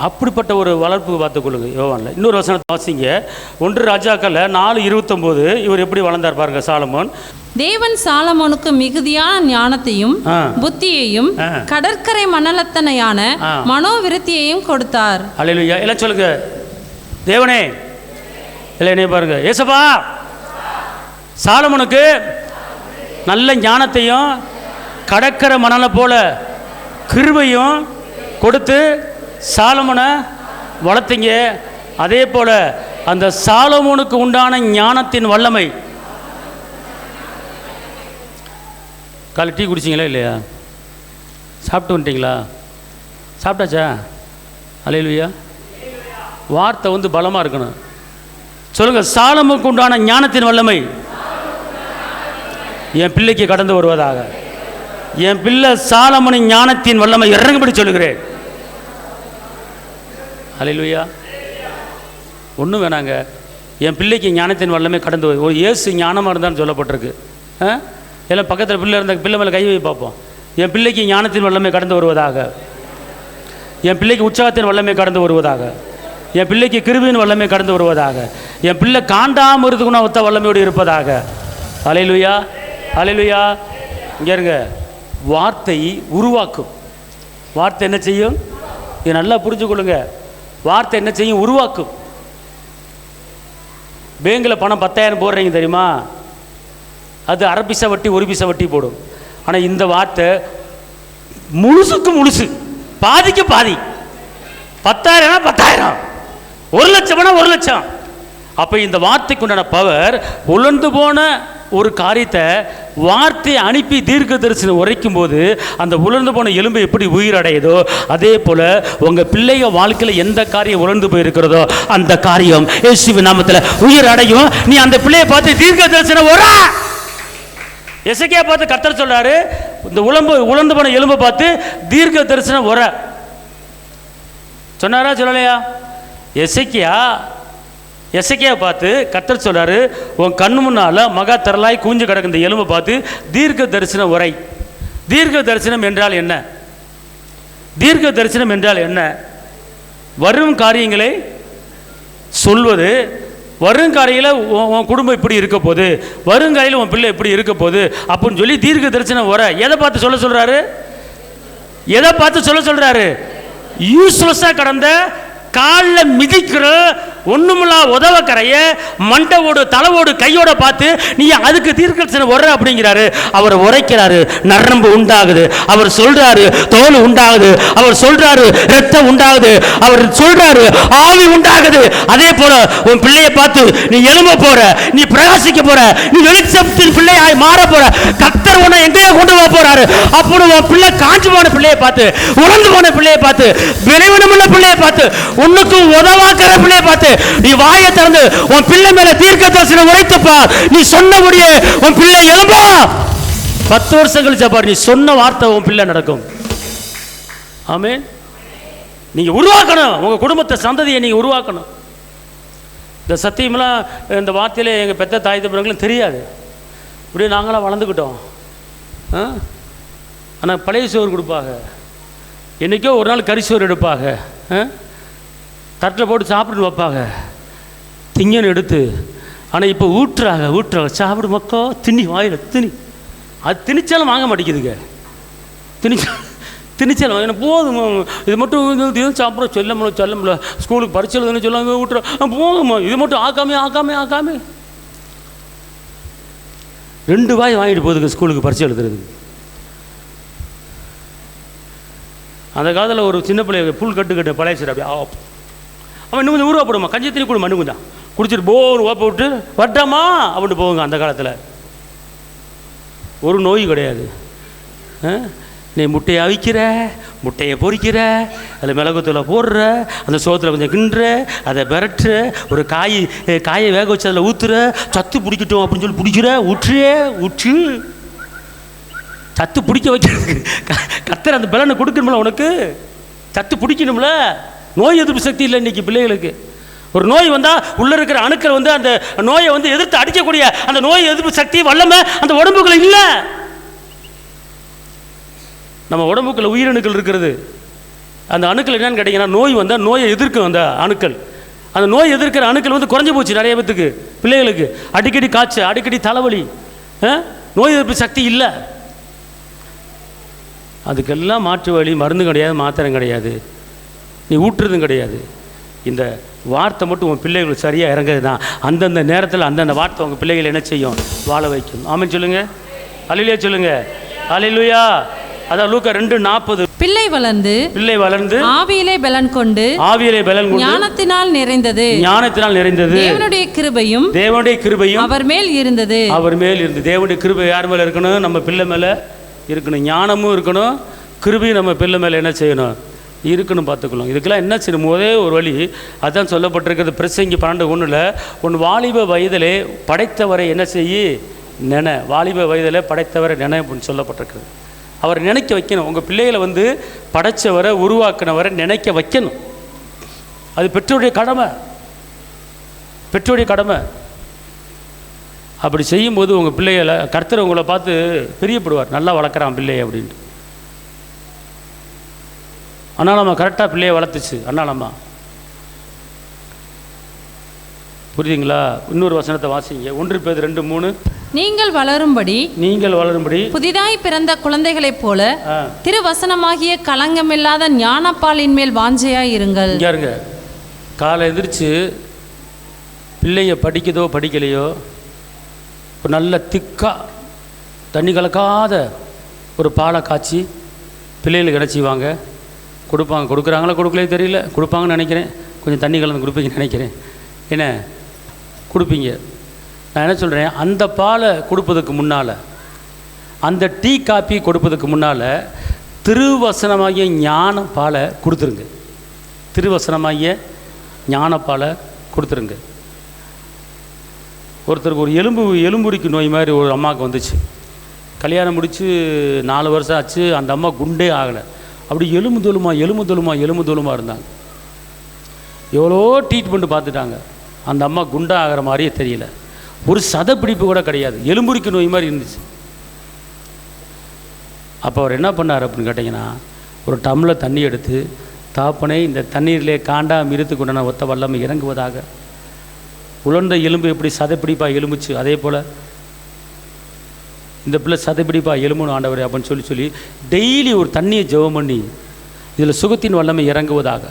A: அப்படிப்பட்ட ஒரு வளர்ப்பு பார்த்துக்கொள்ளுங்க. யோவான்ல இன்னொரு வசனத்தை வாசிங்க. 1 ராஜாக்கள் 4:29 இவர் எப்படி வளர்ந்தார் பாருங்க. சாலமோன்,
C: தேவன் சாலமோனுக்கு மிகுதியான ஞானத்தையும் புத்தியையும் கடற்கரை மணலத்தனையான மனோவிருத்தியையும் கொடுத்தார்.
A: அல்லேலூயா. எல்லாம் சொல்லுங்க, தேவனே. இல்லை பாருங்க, ஏசப்பா சாலமோனுக்கு நல்ல ஞானத்தையும் கடற்கரை மணலை போல கிருபையும் கொடுத்து சாலமோனை வளர்த்தீங்க. அதே போல அந்த சாலமோனுக்கு உண்டான ஞானத்தின் வல்லமை. காலை டீ குடிச்சிங்களா இல்லையா? சாப்பிட்டு வந்துட்டீங்களா? சாப்பிட்டாச்சா? அல்லேலூயா. வார்த்தை பலமாக இருக்கணும். சொல்லுங்க, சாலமோனுக்கு உண்டான ஞானத்தின் வல்லமை என் பிள்ளைக்கு கடந்து வருவதாக. என் பிள்ளை சாலமோனின் ஞானத்தின் வல்லமை இறங்கும்படி சொல்லுகிறேன். அல்லேலூயா. ஒன்றும் வேணாங்க, என் பிள்ளைக்கு ஞானத்தின் வல்லமை கடந்து ஒரு இயேசு ஞானமாக இருந்தான்னு சொல்லப்பட்டிருக்கு. எல்லாம் பக்கத்தில் பிள்ளை இருந்த பிள்ளை மேலே கை வை பார்ப்போம். என் பிள்ளைக்கு ஞானத்தின் வல்லமை கடந்து வருவதாக. என் பிள்ளைக்கு உற்சாகத்தின் வல்லமை கடந்து வருவதாக. என் பிள்ளைக்கு கிருபையின் வல்லமை கடந்து வருவதாக. என் பிள்ளை காண்டாமல் இருக்குன்னு ஒத்த வல்லமையோடு இருப்பதாக. அல்லேலூயா, அல்லேலூயா. இங்கே இருங்க, வார்த்தை உருவாக்கும். வார்த்தை என்ன செய்யும்? இது நல்லா புரிஞ்சுக்கொள்ளுங்க. வார்த்தை என்ன செய்யும்? உருவாக்கும். பேங்கில் பணம் 10,000 போடுறீங்க தெரியுமா? அது 1/2 பைசா வட்டி 1 பைசா வட்டி போடும். ஆனால் இந்த வார்த்தை முழுசுக்கு முழுசு, பாதிக்கு பாதி. 10,000 10,000, 1,00,000 1,00,000. அப்போ இந்த வார்த்தைக்கு உண்டான பவர். உலர்ந்து போன ஒரு காரியத்தை வார்த்தை அனுப்பி தீர்க்க தரிசனம் உரைக்கும் போது அந்த உலர்ந்து போன எலும்பு எப்படி உயிரடையுதோ அதே போல் உங்கள் பிள்ளைங்க வாழ்க்கையில் எந்த காரியம் உலர்ந்து போயிருக்கிறதோ அந்த காரியம் இயேசுவின் நாமத்தில் உயிர் அடையும். நீ அந்த பிள்ளையை பார்த்து தீர்க்க தரிசனம் உர. எசேக்கியா பார்த்து கர்த்தர் சொல்றாரு, இந்த உலர்ந்து போன எலும்பை பார்த்து தீர்க்க தரிசனம் உர சொன்னாரா சொல்லலையா? எசேக்கியா பார்த்து கர்த்தர் சொல்றாரு, உன் கண்ணு முன்னால மகா திரளாய் கூஞ்சு கிடக்கு இந்த எலும்பை பார்த்து தீர்க்க தரிசனம் உரை. தீர்க்க தரிசனம் என்றால் என்ன? தீர்க்க தரிசனம் என்றால் என்ன? வரும் காரியங்களை சொல்வது. வருங்காலையில் உன் குடும்பம் இப்படி இருக்க போகுது, வருங்காலையில் உன் பிள்ளை இப்படி இருக்க போகுது அப்படின்னு சொல்லி தீர்க்க தரிசனம் வர. எதை பார்த்து சொல்ல சொல்றாரு? எதை பார்த்து சொல்ல சொல்றாரு? யூஸ்லெஸ்ஸாக கடந்த காலில் மிதிக்கிற ஒண்ணுமில்லா உதவ கரைய மண்டவோடு தலைவோடு கையோட பார்த்து நீ அதுக்கு தீர்க்கதரிசனம் வர அப்படிங்கிறாரு. அவர் உரைக்கிறாரு, நரம்பு உண்டாகுது. அவர் சொல்றாரு, தோல் உண்டாகுது. அவர் சொல்றாரு, ரத்தம் உண்டாகுது. அவர் சொல்றாரு, ஆவி உண்டாகுது. அதே போல உன் பிள்ளையை பார்த்து நீ எழும்ப போற, நீ பிரகாசிக்க போற, நீ வெளிச்சத்தின் பிள்ளையாய் மாற போற. கர்த்தர் உன்னை எங்கேயோ கொண்டு வர போறாரு. அப்படி உன் பிள்ளை காஞ்சு போன பிள்ளையை பார்த்து, உலர்ந்து போன பிள்ளையை பார்த்து, விளைவினமுள்ள பிள்ளையை பார்த்து, உன்னுக்கு உதவாக்கிற பிள்ளையை பார்த்து நீ வாயை திறந்து உன் பிள்ளை மேல தீர்க்க தரிசனம் உரைத்துப்பா. நீ சொன்னபடியே உன் பிள்ளை எழும்பா. 10 வருஷம் கழிச்சா பாரு, நீ சொன்ன வார்த்தை உன் பிள்ளை நடக்கும். ஆமென். நீங்க உருவாக்கணும், உங்க குடும்பத்தை சந்ததியை நீங்க உருவாக்கணும். இந்த சத்தியமெல்லாம் இந்த வார்த்தையில் எங்கள் பெத்த தாய் தம்பர்களும் தெரியாது. இப்படியே நாங்களாம் வளர்ந்துக்கிட்டோம். ஆனால் பழைய சோறு கொடுப்பாங்க, என்றைக்கோ ஒரு நாள் கறி சோறு எடுப்பாங்க, தட்டில் போட்டு சாப்பிட்டு வைப்பாங்க, திங்கன்னு எடுத்து. ஆனால் இப்போ ஊட்டுறாங்க சாப்பிடு மக்கோ, திணி வாயில் திணி. அது திணிச்சாலும் வாங்க மாட்டேங்குதுங்க. திணிச்சாலும் வாங்க போதும், இது மட்டும் இது சாப்பிட்ற சொல்ல முடியல, ஸ்கூலுக்கு பரிசு எழுதுன்னு சொல்லாங்க ஊட்டுற போதுமா, இது மட்டும் ஆக்காமே 2 வாய் வாங்கிட்டு போகுதுங்க ஸ்கூலுக்கு பரிசு எழுதுறதுக்கு. அந்த காலத்தில் ஒரு சின்ன பிள்ளைய புல் கட்டு பழைய சரி அப்படி அவன் இன்னும் கொஞ்சம் ஊருவா போடுமா, கஞ்சி தண்ணி கொடுமா, இன்னும் கொஞ்சம் குடிச்சிட்டு போன்னு ஓப்ப விட்டு வட்டாமா அப்படின்ட்டு போகுங்க. அந்த காலத்தில் ஒரு நோய் கிடையாது. நீ முட்டையை அவிக்கிற, முட்டையை பொறிக்கிற, அதில் மிளகுத்தூளை போடுற, அந்த சோத்தில் கொஞ்சம் கிண்டுற, அதை விரட்டுற, ஒரு காயை வேக வச்சு அதில் ஊற்றுற, சத்து பிடிக்கட்டும் அப்படின்னு சொல்லி பிடிக்கிற, ஊற்று சத்து பிடிக்க வைக்கிறதுக்கு கத்துற அந்த பலனை கொடுக்கணும்ல, உனக்கு சத்து பிடிக்கணும்ல. நோய் எதிர்ப்பு சக்தி இல்லை இன்றைக்கி பிள்ளைகளுக்கு. ஒரு நோய் வந்தால் உள்ளே இருக்கிற அணுக்கள் வந்து அந்த நோயை வந்து எதிர்த்து அடிக்கக்கூடிய அந்த நோய் எதிர்ப்பு சக்தி வல்லமை அந்த உடம்புக்குள்ள இல்லை. நம்ம உடம்புக்குள்ள உயிரணுக்கள் இருக்கிறது. அந்த அணுக்கள் என்னன்னு கேட்டிங்கன்னா, நோய் வந்தால் நோயை எதிர்க்கும் அந்த அணுக்கள். அந்த நோய் எதிர்க்கிற அணுக்கள் வந்து குறைஞ்சி போச்சு நிறைய பேத்துக்கு, பிள்ளைகளுக்கு அடிக்கடி காய்ச்சல், அடிக்கடி தலைவலி, நோய் எதிர்ப்பு சக்தி இல்லை. அதுக்கெல்லாம் மாற்று வழி மருந்து கிடையாது, மாத்திரம் கிடையாது, நீ ஊட்டுறதும் கிடையாது. இந்த வார்த்தை மட்டும் உங்கள் பிள்ளைகள் சரியாக இறங்குறது தான். அந்தந்த நேரத்தில் அந்தந்த வார்த்தை உங்கள் பிள்ளைகள் என்ன செய்யும், வாழ வைக்கும். ஆமென் சொல்லுங்கள், அல்லேலூயா சொல்லுங்கள், அல்லேலூயா. அதான் லூக்கா 2:40. பிள்ளை வளர்ந்து ஆவியிலே பலன் கொண்டு ஞானத்தினால் நிறைந்தது தேவனுடைய கிருபையும் அவர் மேல் இருந்தது. தேவனுடைய கிருபை யார் மேலே இருக்கணும்? நம்ம பிள்ளை மேலே இருக்கணும். ஞானமும் இருக்கணும், கிருபையும் நம்ம பிள்ளை மேலே என்ன செய்யணும், இருக்கணும், பார்த்துக்கணும். இதுக்கெல்லாம் என்ன செய்யணும்? ஒரே ஒரு வழி, அதான் சொல்லப்பட்டிருக்கிறது பிரசங்கி 12:1. உன் வாலிப வயதிலே படைத்தவரை என்ன செய்யி நினை. வாலிப வயதிலே படைத்தவரை நினை அப்படின்னு சொல்லப்பட்டிருக்கிறது. அவர் நினைக்க வைக்கணும். உங்கள் பிள்ளைகளை வந்து படைத்தவரை உருவாக்கினவரை நினைக்க வைக்கணும். அது பெற்றோருடைய கடமை. அப்படி செய்யும்போது உங்கள் பிள்ளைகளை கர்த்தர் உங்களை பார்த்து பிரியப்படுவார், நல்லா வளர்க்குறான் பிள்ளையை அப்படின்ட்டு. அண்ணாலம்மா கரெக்டாக பிள்ளையை வளர்த்துச்சு. அண்ணாலம்மா புரியுதுங்களா? இன்னொரு வசனத்தை வாசிங்க. 1 பேதுரு 2:3. நீங்கள் வளரும்படி புதிதாய் பிறந்த குழந்தைகளைப் போல திருவசனமாகிய களங்கமில்லாத ஞானப்பாலின் மேல் வாஞ்சையாய் இருங்கள். இங்க காலை எந்திரிச்சு பிள்ளைய படிக்குதோ படிக்கலையோ, ஒரு நல்ல திக்கா தண்ணி கலக்காத ஒரு பாலை காய்ச்சி பிள்ளைகளுக்கு கிடச்சிவாங்க, கொடுப்பாங்க. கொடுக்குறாங்களா கொடுக்கலே தெரியல, கொடுப்பாங்கன்னு நினைக்கிறேன். கொஞ்சம் தண்ணி கலந்து கொடுப்பீங்கன்னு நினைக்கிறேன். என்ன கொடுப்பீங்க? நான் என்ன சொல்கிறேன், அந்த பாலை கொடுப்பதுக்கு முன்னால், அந்த டீ காப்பி கொடுப்பதுக்கு முன்னால் திருவசனமாகிய ஞான பாலை கொடுத்துருங்க. திருவசனமாகிய ஞான பாலை கொடுத்துருங்க. ஒருத்தருக்கு ஒரு எலும்புரிக்கு நோய் மாதிரி ஒரு அம்மாவுக்கு வந்துச்சு. கல்யாணம் முடித்து 4 வருஷம் ஆச்சு. அந்த அம்மா குண்டே ஆகலை. அப்படி எலும்பு தோலுமா இருந்தாங்க. எவ்வளோ ட்ரீட்மெண்ட் பார்த்துட்டாங்க. அந்த அம்மா குண்டா ஆகிற மாதிரியே தெரியல. ஒரு சதப்பிடிப்பு கூட கிடையாது, எலும்புரிக்கு நோய் மாதிரி இருந்துச்சு. அப்போ அவர் என்ன பண்ணார் அப்படின்னு கேட்டிங்கன்னா, ஒரு டம்ளர் தண்ணி எடுத்து, தாப்பனை இந்த தண்ணீரிலே காண்டா மிருத்து கொண்டான ஒத்த வல்லமை இறங்குவதாக. உலர்ந்த எலும்பு எப்படி சதைப்பிடிப்பாக எலும்புச்சு, அதே போல் இந்த பிள்ளை சதைப்பிடிப்பாக எலும்புன்னு ஆண்டவர் அப்படின்னு சொல்லி டெய்லி ஒரு தண்ணியை ஜெபம் பண்ணி, இதில் சுகத்தின் வல்லமை இறங்குவதாக,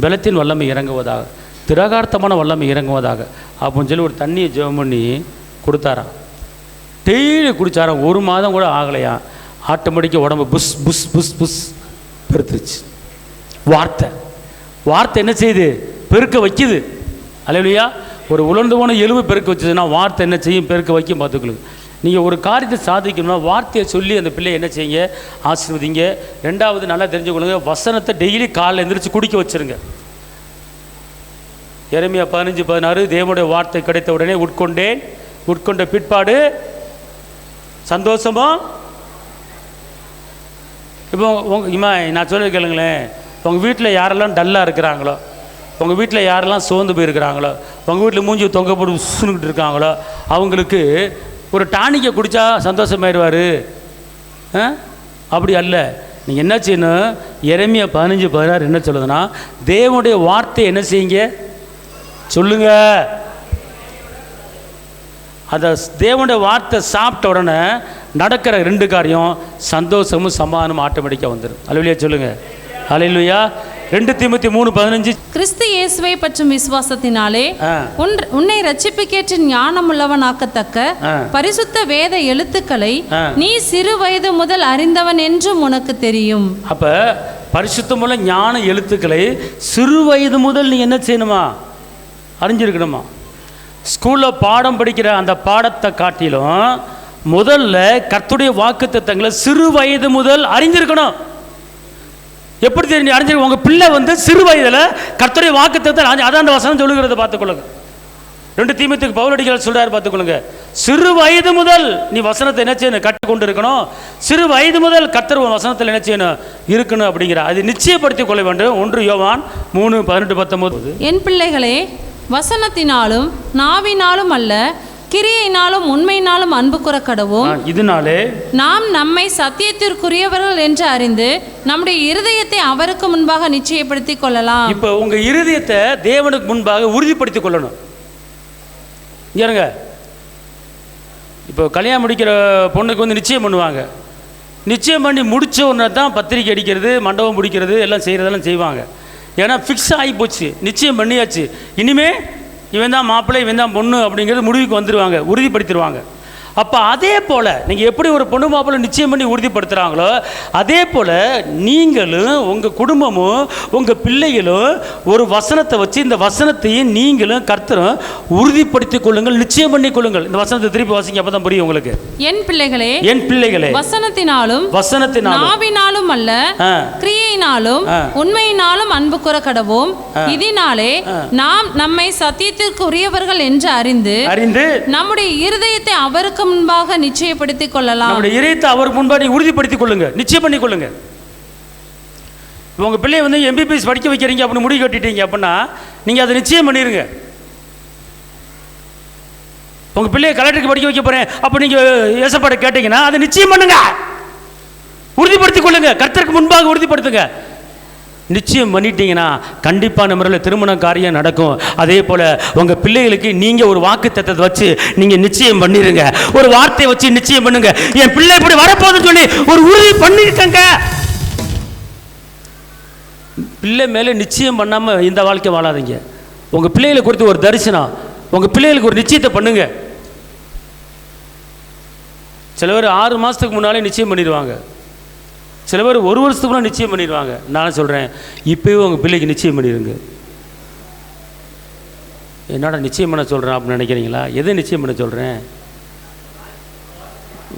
A: பலத்தின் வல்லமை இறங்குவதாக, திரகார்த்தமான வல்லமை இறங்குவதாக அப்படின்னு சொல்லி ஒரு தண்ணியை ஜெபம் பண்ணி கொடுத்தாராம். டெய்லி குடித்தாராம். 1 மாதம் கூட ஆகலையா, ஆட்டோமேட்டிக்காக உடம்பு புஷ் புஷ் புஷ் புஷ் பெருத்துருச்சு. வார்த்தை என்ன செய்யுது? பெருக்க வைக்குது. அல்லேலூயா. ஒரு உலர்ந்து போன எலும்பு பெருக்க வச்சதுன்னா வார்த்தை என்ன செய்யும்? பெருக்க வைக்கும். பார்த்துக்கொள்ளுங்க. நீங்கள் ஒரு காரியத்தை சாதிக்கணும்னா வார்த்தையை சொல்லி அந்த பிள்ளை என்ன செய்யுங்க? ஆசீர்வதிங்க. 2வது நல்லா தெரிஞ்சுக்கொள்ளுங்க, வசனத்தை டெய்லி காலையில் எந்திரிச்சு குடிக்க வச்சுருங்க. எரேமியா 15:16. தேவனுடைய வார்த்தை கிடைத்த உடனே உட்கொண்ட பிற்பாடு சந்தோஷமா. இப்போ நான் சொல்ல கேளுங்களேன், உங்கள் வீட்டில் யாரெல்லாம் டல்லாக இருக்கிறாங்களோ, உங்கள் வீட்டில் யாரெல்லாம் சோர்ந்து போயிருக்கிறாங்களோ, உங்கள் வீட்டில் மூஞ்சி தொங்க போட்டு சுணுக்கிட்டு இருக்காங்களோ, அவங்களுக்கு ஒரு டானிக்கை குடித்தா சந்தோஷமாயிடுவார். அப்படி அல்ல. நீங்கள் என்ன செய்யணும்? எரேமியா 15:16 என்ன சொல்லுதுன்னா, தேவனுடைய வார்த்தை என்ன செய்யுங்க சொல்லுங்க. அதை தேவனுடைய வார்த்தை சாப்பிட்ட உடனே நடக்கிற 2 காரியம், சந்தோஷமும் சமாதானமும் ஆட்டோமேட்டிக்காக வந்துடும். அல்லேலூயா சொல்லுங்கள். அல்லேலூயா. 2 தீமோத்தேயு 3:15
C: கிறிஸ்து இயேசுவை பற்றும் விசுவாசத்தினாலே உன்னை ரட்சிப்புக்கேற்ற ஞானமுள்ளவனாக்கத்தக்க பரிசுத்த வேத எழுத்துக்களை நீ சிறு வயது முதல் அறிந்தவன் என்றும் உனக்கு தெரியும்.
A: அப்ப பரிசுத்தமுள்ள ஞான எழுத்துக்களை சிறு வயது முதல் நீ என்ன செய்யணுமா? அறிஞ்சிருக்கணுமா? ஸ்கூலில் பாடம் படிக்கிற அந்த பாடத்தை காட்டிலும் முதல்ல கர்த்தருடைய வாக்குத்தத்தங்களை சிறு வயது முதல் அறிஞ்சிருக்கணும். எப்படி தெரிஞ்சு அறிஞ்சிருக்க? உங்கள் பிள்ளை வந்து சிறு வயதில் கர்த்தருடைய வாக்குத்தத்தை அதான் அந்த வசனம் சொல்லுகிறத பார்த்துக்கொள்ளுங்க. 2 தீமோத்தேயுக்கு பவுலடிகள் சொல்கிறார், பார்த்துக்கொள்ளுங்க. சிறு வயது முதல் நீ வசனத்தை என்ன செய்யணும்? கற்றுக்கொண்டு இருக்கணும். சிறு வயது முதல் கர்த்தர் வசனத்தில் என்ன செய்யணும்? இருக்கணும் அப்படிங்கிற அது நிச்சயப்படுத்திக் கொள்ள வேண்டும். 1 யோவான் 3:18-19
C: என் பிள்ளைகளே, வசனத்தினாலும் நாவினாலும் அல்ல, கிரியையினாலும் உண்மையினாலும் அன்பு கூற கடவோம்.
A: இதனாலே
C: நாம் நம்மை சத்தியத்திற்குரியவர்கள் என்று அறிந்து நம்முடைய இருதயத்தை அவருக்கு முன்பாக நிச்சயப்படுத்திக் கொள்ளலாம்.
A: இப்போ உங்க இருதயத்தை தேவனுக்கு முன்பாக உறுதிப்படுத்திக் கொள்ளணும். இங்க இப்போ கல்யாணம் முடிக்கிற பொண்ணுக்கு வந்து நிச்சயம் பண்ணுவாங்க. நிச்சயம் பண்ணி முடிச்ச உடனே தான் பத்திரிக்கை அடிக்கிறது, மண்டபம் பிடிக்கிறது எல்லாம் செய்கிறதெல்லாம் செய்வாங்க. ஏன்னா ஃபிக்ஸ் ஆகி போச்சு, நிச்சயம் பண்ணியாச்சு. இனிமே இவன் தான் மாப்பிள்ளை, இவன் தான் பொண்ணு அப்படிங்கிறது முடிவுக்கு வந்துடுவாங்க, உறுதிப்படுத்திடுவாங்க. அப்போ அதே போல் நீங்கள் எப்படி ஒரு பொண்ணு மாப்பிள்ளை நிச்சயம் பண்ணி உறுதிப்படுத்துகிறாங்களோ, அதே போல் நீங்களும் உங்கள் குடும்பமும் உங்கள் பிள்ளைகளும் ஒரு வசனத்தை வச்சு இந்த வசனத்தையும் நீங்களும் கர்த்தரும் உறுதிப்படுத்திக் கொள்ளுங்கள், நிச்சயம் பண்ணி கொள்ளுங்கள். இந்த வசனத்தை திருப்பி வாசிங்க, அப்போ தான் புரியும் உங்களுக்கு.
C: என் பிள்ளைகளே,
A: என் பிள்ளைகளே,
C: வசனத்தினாலும் நாவினாலும் அல்ல, கிரியையினாலும் உண்மையினாலும் அன்பு கூற கடவோம். இதனாலே நாம் நம்மை சத்தியத்திற்கு உரியவர்கள் என்று அறிந்து நம்முடைய இருதயத்தை அவருக்கு முன்பாக நிச்சயப்படுத்திக் கொள்ளலாம்.
A: நம்முடைய இதயத்தை அவருக்கு முன்பாக உறுதிப்படுத்திக் கொள்ளுங்க, நிச்சயம் பண்ணி கொள்ளுங்க. உங்க பிள்ளையை வந்து MBBS படிக்க வைக்கிறீங்க அப்படின்னு முடிவு கட்டிட்டீங்க அப்படின்னா நீங்க அதை நிச்சயம் பண்ணிருங்க. உங்க பிள்ளையை கலெக்டருக்கு படிக்க வைக்க போறேன் அப்ப நீங்க ஏசப்பாட கேட்டீங்கன்னா அதை நிச்சயம் பண்ணுங்க, உறுதிப்படுத்திக் கொள்ளுங்க, கர்த்தருக்கு முன்பாக உறுதிப்படுத்துங்க. நிச்சயம் பண்ணிட்டீங்கன்னா கண்டிப்பான முறையில் திருமண காரியம் நடக்கும். அதே போல் உங்கள் பிள்ளைகளுக்கு நீங்கள் ஒரு வாக்கு தத்தத்தை வச்சு நீங்கள் நிச்சயம் பண்ணிடுங்க, ஒரு வார்த்தையை வச்சு நிச்சயம் பண்ணுங்க. என் பிள்ளை இப்படி வரப்போகுதுன்னு சொல்லி ஒரு உறுதி பண்ணிட்டங்க. பிள்ளை மேலே நிச்சயம் பண்ணாமல் இந்த வாழ்க்கை வாழாதீங்க. உங்கள் பிள்ளைகளை குறித்து ஒரு தரிசனம், உங்கள் பிள்ளைகளுக்கு ஒரு நிச்சயத்தை பண்ணுங்க. சில பேர் 6 மாதத்துக்கு முன்னாலே நிச்சயம் பண்ணிடுவாங்க, சில பேர் 1 வருஷத்துக்கு முன்னாடி நிச்சயம் பண்ணிடுவாங்க. நான் சொல்கிறேன், இப்போவே உங்கள் பிள்ளைக்கு நிச்சயம் பண்ணிடுங்க. என்னடா நிச்சயம் பண்ண சொல்கிறேன் அப்படின்னு நினைக்கிறீங்களா? எதை நிச்சயம் பண்ண சொல்கிறேன்?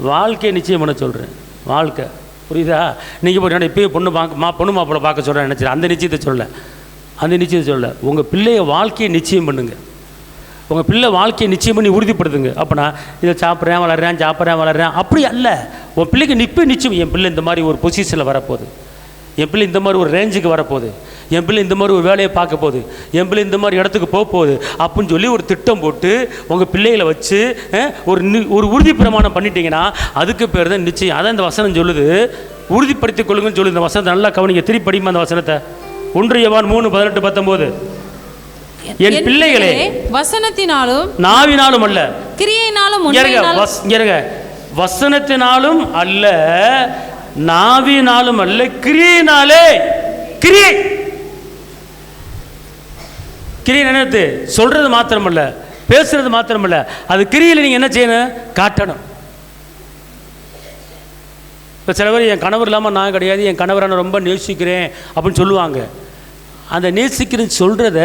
A: வாழ்க்கையை நிச்சயம் பண்ண சொல்கிறேன். வாழ்க்கை புரியுதா? நீங்கள் போய் இப்போயே பொண்ணு மாப்பிள்ளை பார்க்க சொல்கிறேன் நினச்சிடறேன். அந்த நிச்சயத்தை சொல்ல உங்கள் பிள்ளைய வாழ்க்கையை நிச்சயம் பண்ணுங்க. உங்கள் பிள்ளை வாழ்க்கையை நிச்சயம் பண்ணி உறுதிப்படுத்துங்க. அப்போனா இதை சாப்பிட்றேன் வளர்றேன் அப்படி அல்ல. உன் பிள்ளைக்கு நிச்சயம், என் பிள்ளை இந்த மாதிரி ஒரு பொசிஷனில் வரப்போகுது, என் பிள்ளை இந்த மாதிரி ஒரு ரேஞ்சுக்கு வரப்போகுது, என் பிள்ளை இந்த மாதிரி ஒரு வேலையை பார்க்க போகுது, என் பிள்ளை இந்த மாதிரி இடத்துக்கு போக போகுது அப்படின்னு சொல்லி ஒரு திட்டம் போட்டு உங்கள் பிள்ளைகளை வச்சு ஒரு உறுதி பிரமாணம் பண்ணிட்டீங்கன்னா அதுக்கு பேர் தான் நிச்சயம். அதான் இந்த வசனம் சொல்லுது, உறுதிப்படுத்திக் கொள்ளுங்கன்னு சொல்லுது. இந்த வசனத்தை நல்லா கவனிங்க, திருப்படிமா அந்த வசனத்தை. 1 யோவான் 3:18-19 என் பிள்ளைகளே,
C: வசனத்தினாலும்
A: நாவினாலும் அல்ல,
C: கிரியையினாலும்
A: வசனத்தினாலும் அல்ல, நாவினாலும் அல்ல, கிரியையினாலே. கிரியை என்னது? சொல்றது மாத்திரமல்ல, பேசுறது மாத்திரமல்ல, அது கிரியில நீங்க என்ன செய்யணும்? காட்டணும். இப்போ சில பேர் என் கணவர் இல்லாமல் நான் கிடையாது, என் கணவரை நான் ரொம்ப நேசிக்கிறேன் அப்படின்னு சொல்லுவாங்க. அந்த நேசிக்கிறேன்னு சொல்றத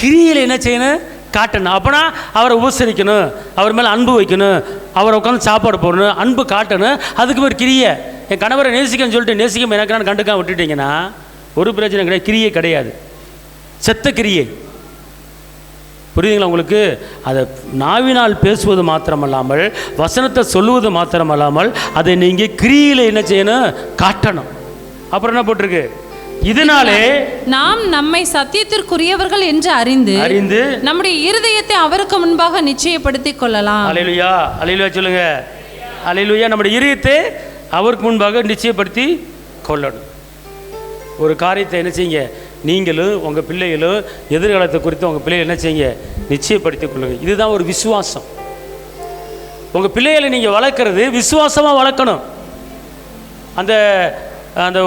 A: கிரியில் என்ன செய்யணும்? காட்டணும். அப்போனா அவரை உபசரிக்கணும், அவர் மேலே அன்பு வைக்கணும், அவரை உட்காந்து சாப்பாடு போடணும், அன்பு காட்டணும். அதுக்கு ஒரு கிரியை. என் கணவரை நேசிக்கணும்னு சொல்லிட்டு நேசிக்க எனக்கு நான் கண்டுக்காம விட்டுட்டீங்கன்னா ஒரு பிரச்சனை கிடையாது, கிரியை கிடையாது, செத்த கிரியை. புரியுதுங்களா உங்களுக்கு? அதை நாவினால் பேசுவது மாத்திரமல்லாமல், வசனத்தை சொல்லுவது மாத்திரமல்லாமல், அதை நீங்கள் கிரியில் என்ன செய்யணும்? காட்டணும். அப்புறம் என்ன போட்டிருக்கு? இதனாலே
B: நாம் நம்மை சத்தியத்திற்குரியவர்கள் என்று அறிந்து நம்முடைய இருதயத்தை அவருக்கு முன்பாக நிச்சயப்படுத்திக் கொள்ளலாம்.
A: அல்லேலூயா, அல்லேலூயா சொல்லுங்க. அல்லேலூயா. நம்முடைய இருதயத்தை அவருக்கு முன்பாக நிச்சயப்படுத்தி கொள்ளணும். ஒரு காரியத்தை என்ன செய்யுங்க, நீங்களும் உங்கள் பிள்ளைகளும் எதிர்காலத்தை குறித்து உங்கள் பிள்ளைகள் என்ன செய்யுங்க, நிச்சயப்படுத்தி கொள்ளுங்க. இதுதான் ஒரு விசுவாசம். உங்கள் பிள்ளைகளை நீங்கள் வளர்க்குறது விசுவாசமாக வளர்க்கணும். அந்த அந்த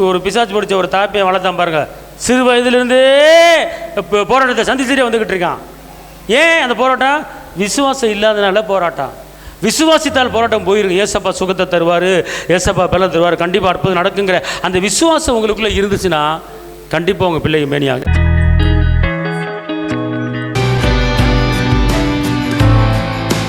A: ஒரு பிசாச்சு பிடிச்ச ஒரு தாப்பையை வளர்த்தான் பாருங்க, சிறு வயதிலிருந்தே போராட்டத்தை சந்திச்சுட்டே வந்துக்கிட்டு இருக்கான். ஏன் அந்த போராட்டம்? விசுவாசம் இல்லாதனால போராட்டம். விசுவாசித்தால் போராட்டம் போயிருக்கு. ஏசப்பா சுகத்தை தருவார், ஏசப்பா பலன் தருவார், கண்டிப்பாக அற்புதம் நடக்குங்கிற அந்த விசுவாசம் உங்களுக்குள்ளே இருந்துச்சுன்னா கண்டிப்பாக உங்கள் பிள்ளைங்க மேனியாங்க.